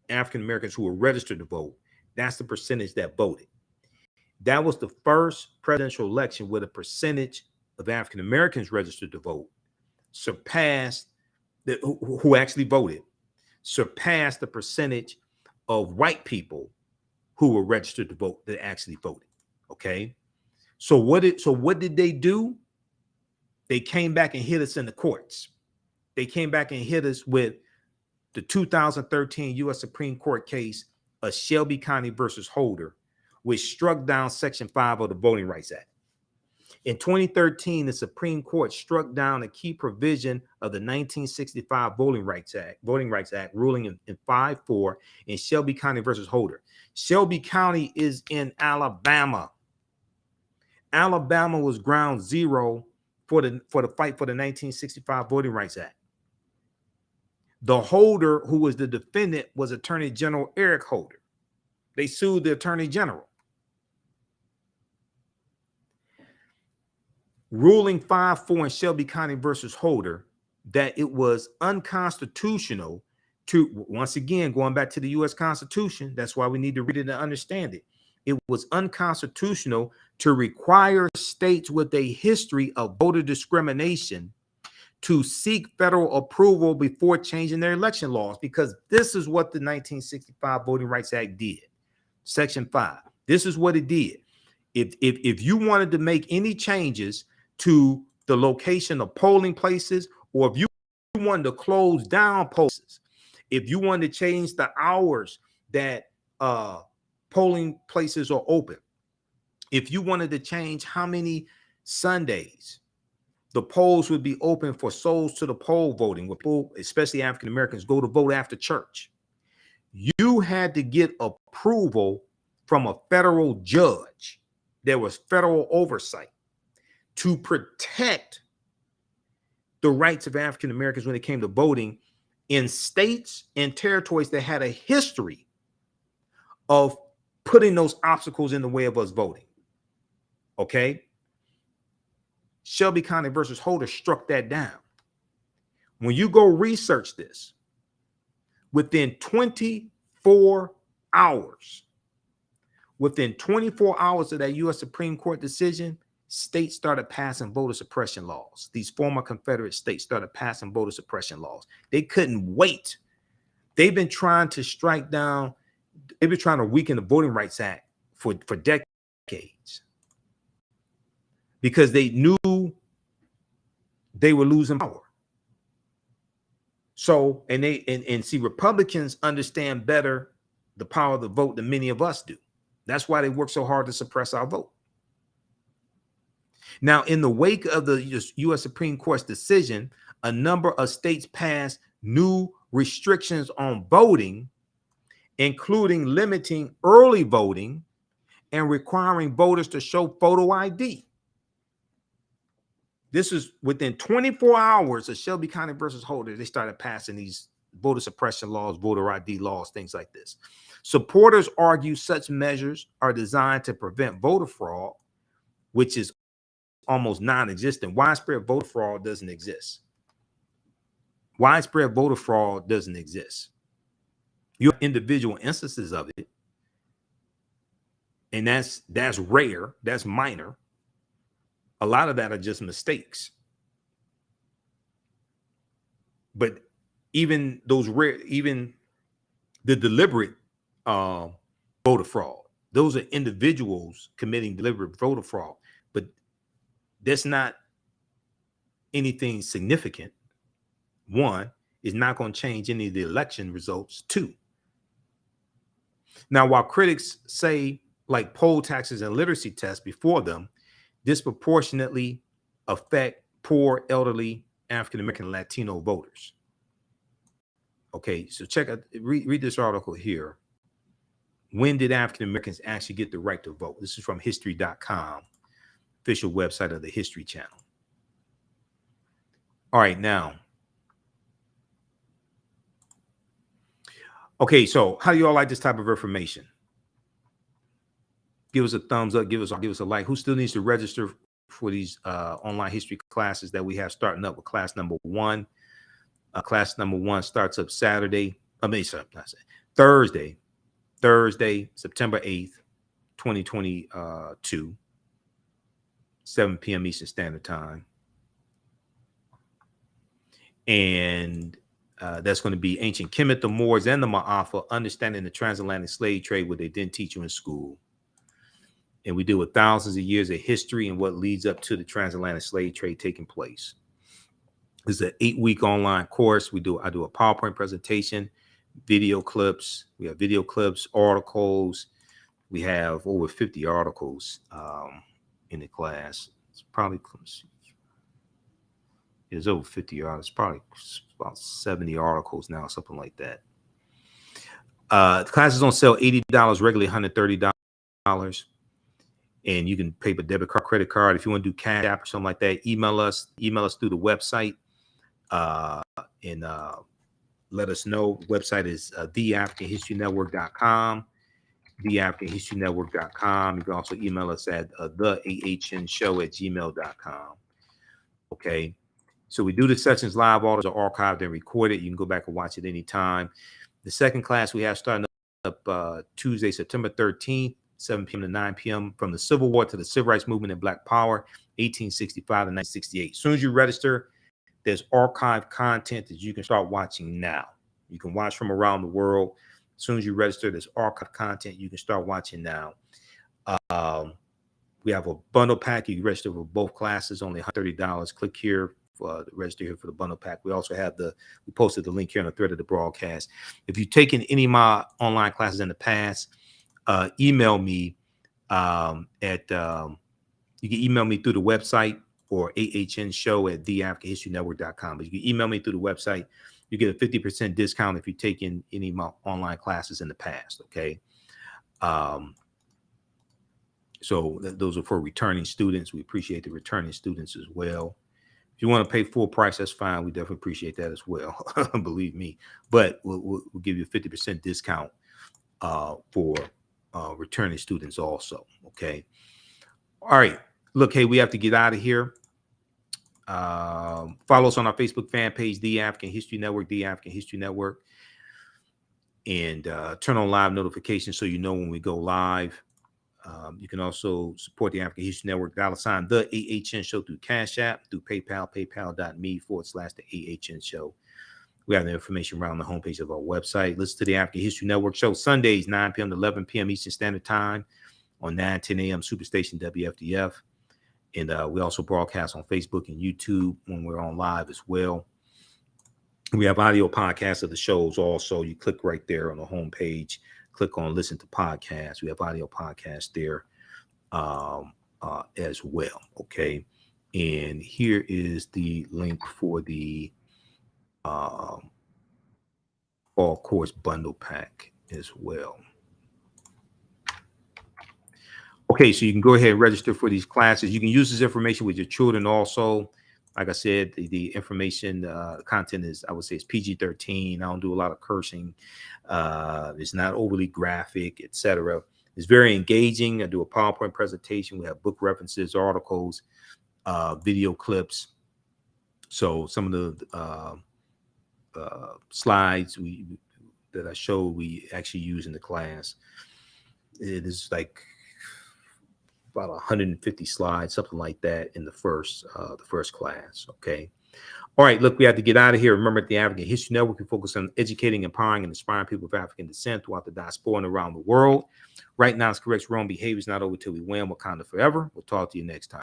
African-Americans who were registered to vote. That's the percentage that voted. That was the first presidential election where the percentage of African-Americans registered to vote surpassed who actually voted, surpassed the percentage of white people who were registered to vote that actually voted. Okay. So what did they do? They came back and hit us in the courts. They came back and hit us with the 2013 U.S. Supreme Court case of Shelby County versus Holder, which struck down Section 5 of the Voting Rights Act. In 2013, the Supreme Court struck down a key provision of the 1965 Voting Rights Act, ruling in 5-4 in Shelby County versus Holder. Shelby County is in Alabama. Alabama was ground zero for the fight for the 1965 Voting Rights Act. The holder, who was the defendant, was Attorney General Eric Holder. They sued the Attorney General. Ruling 5-4 in Shelby County versus Holder, that it was unconstitutional to, once again, going back to the U.S. Constitution, that's why we need to read it and understand it. It was unconstitutional to require states with a history of voter discrimination to seek federal approval before changing their election laws, because this is what the 1965 Voting Rights Act did. Section 5. This is what it did. If you wanted to make any changes to the location of polling places, or if you wanted to close down places, if you wanted to change the hours that polling places are open, if you wanted to change how many Sundays the polls would be open for souls to the poll voting, where people, especially African Americans, go to vote after church, you had to get approval from a federal judge. There was federal oversight to protect the rights of African Americans when it came to voting in states and territories that had a history of putting those obstacles in the way of us voting. Okay. Shelby County versus Holder struck that down. When you go research this, within 24 hours of that U.S. Supreme Court decision, states started passing voter suppression laws. These former Confederate states started passing voter suppression laws. They couldn't wait. They've been trying to strike down, they've been trying to weaken the Voting Rights Act for decades, because they knew they were losing power. So, and see, Republicans understand better the power of the vote than many of us do. That's why they work so hard to suppress our vote. Now, in the wake of the U.S. Supreme Court's decision, a number of states passed new restrictions on voting, including limiting early voting and requiring voters to show photo ID. This is within 24 hours of Shelby County versus Holder. They started passing these voter suppression laws, voter ID laws, things like this. Supporters argue such measures are designed to prevent voter fraud, which is almost non-existent. Widespread voter fraud doesn't exist. Widespread voter fraud doesn't exist. You have individual instances of it, and that's rare, that's minor. A lot of that are just mistakes. But even those rare, even the deliberate voter fraud, those are individuals committing deliberate voter fraud, but that's not anything significant. one, is not going to change any of the election results. Two, now, while critics say like poll taxes and literacy tests before them disproportionately affect poor, elderly, African-American, Latino voters. Okay, so check out, read this article here. When did African-Americans actually get the right to vote? This is from history.com, official website of the History Channel. All right, now. Okay, so how do you all like this type of information? Give us a thumbs up, give us a like. Who still needs to register for these online history classes that we have starting up with class number 1? Class number 1 starts up Thursday, September 8th, 2022, 7 p.m. Eastern Standard Time. And that's going to be Ancient Kemet, the Moors, and the Ma'afa, Understanding the Transatlantic Slave Trade, what they didn't teach you in school. And we deal with thousands of years of history and what leads up to the transatlantic slave trade taking place. This is an 8-week online course. I do a PowerPoint presentation, video clips. We have video clips, articles. We have over 50 articles in the class. It's probably, there's over 50 articles, probably about 70 articles now, something like that. The class is on sale $80, regularly $130. And you can pay with debit card, credit card. If you want to do Cash App or something like that, email us through the website and let us know. The website is TheAHNShow.com, TheAHNShow.com. You can also email us at TheAHNShow@gmail.com. Okay. So we do the sessions live. All those are archived and recorded. You can go back and watch it anytime. The second class we have starting up Tuesday, September 13th. 7 p.m. to 9 p.m. from the Civil War to the Civil Rights Movement and Black Power, 1865 to 1968. As soon as you register, there's archived content that you can start watching now. You can watch from around the world. As soon as you register, there's archived content you can start watching now. We have a bundle pack. You can register for both classes, only $130. Click here for register here for the bundle pack. We also have we posted the link here on the thread of the broadcast. If you've taken any of my online classes in the past, email me you can email me through the website or TheAHNShow@TheAfricanHistoryNetwork.com. But you can email me through the website. You get a 50% discount if you've taken any of my online classes in the past. Okay. So those are for returning students. We appreciate the returning students as well. If you want to pay full price, that's fine. We definitely appreciate that as well. Believe me. But we'll give you a 50% discount for returning students also. Okay. All right. Look, hey, we have to get out of here. Follow us on our Facebook fan page, The African History Network, The African History Network. And turn on live notifications so you know when we go live. You can also support the African History Network, $ the AHN Show through Cash App, through PayPal, paypal.me/the AHN Show. We have the information around the homepage of our website. Listen to the African History Network show Sundays, 9 p.m. to 11 p.m. Eastern Standard Time on 9:10 a.m. Superstation WFDF. And we also broadcast on Facebook and YouTube when we're on live as well. We have audio podcasts of the shows also. You click right there on the homepage, click on listen to podcasts. We have audio podcasts there as well. Okay. And here is the link for the fall course bundle pack as well. Okay, so you can go ahead and register for these classes. You can use this information with your children also. Like I said, the information, content is, I would say, it's PG-13. I don't do a lot of cursing. It's not overly graphic, etc. It's very engaging. I do a PowerPoint presentation. We have book references, articles, video clips. So some of the slides that I show, we actually use in the class. It is like about 150 slides, something like that, in the first class. Okay. All right. Look, we have to get out of here. Remember, at the African History Network, we focus on educating, empowering, and inspiring people of African descent throughout the diaspora and around the world. Right now, it's correct wrong behavior is not over till we win. Wakanda forever. We'll talk to you next time.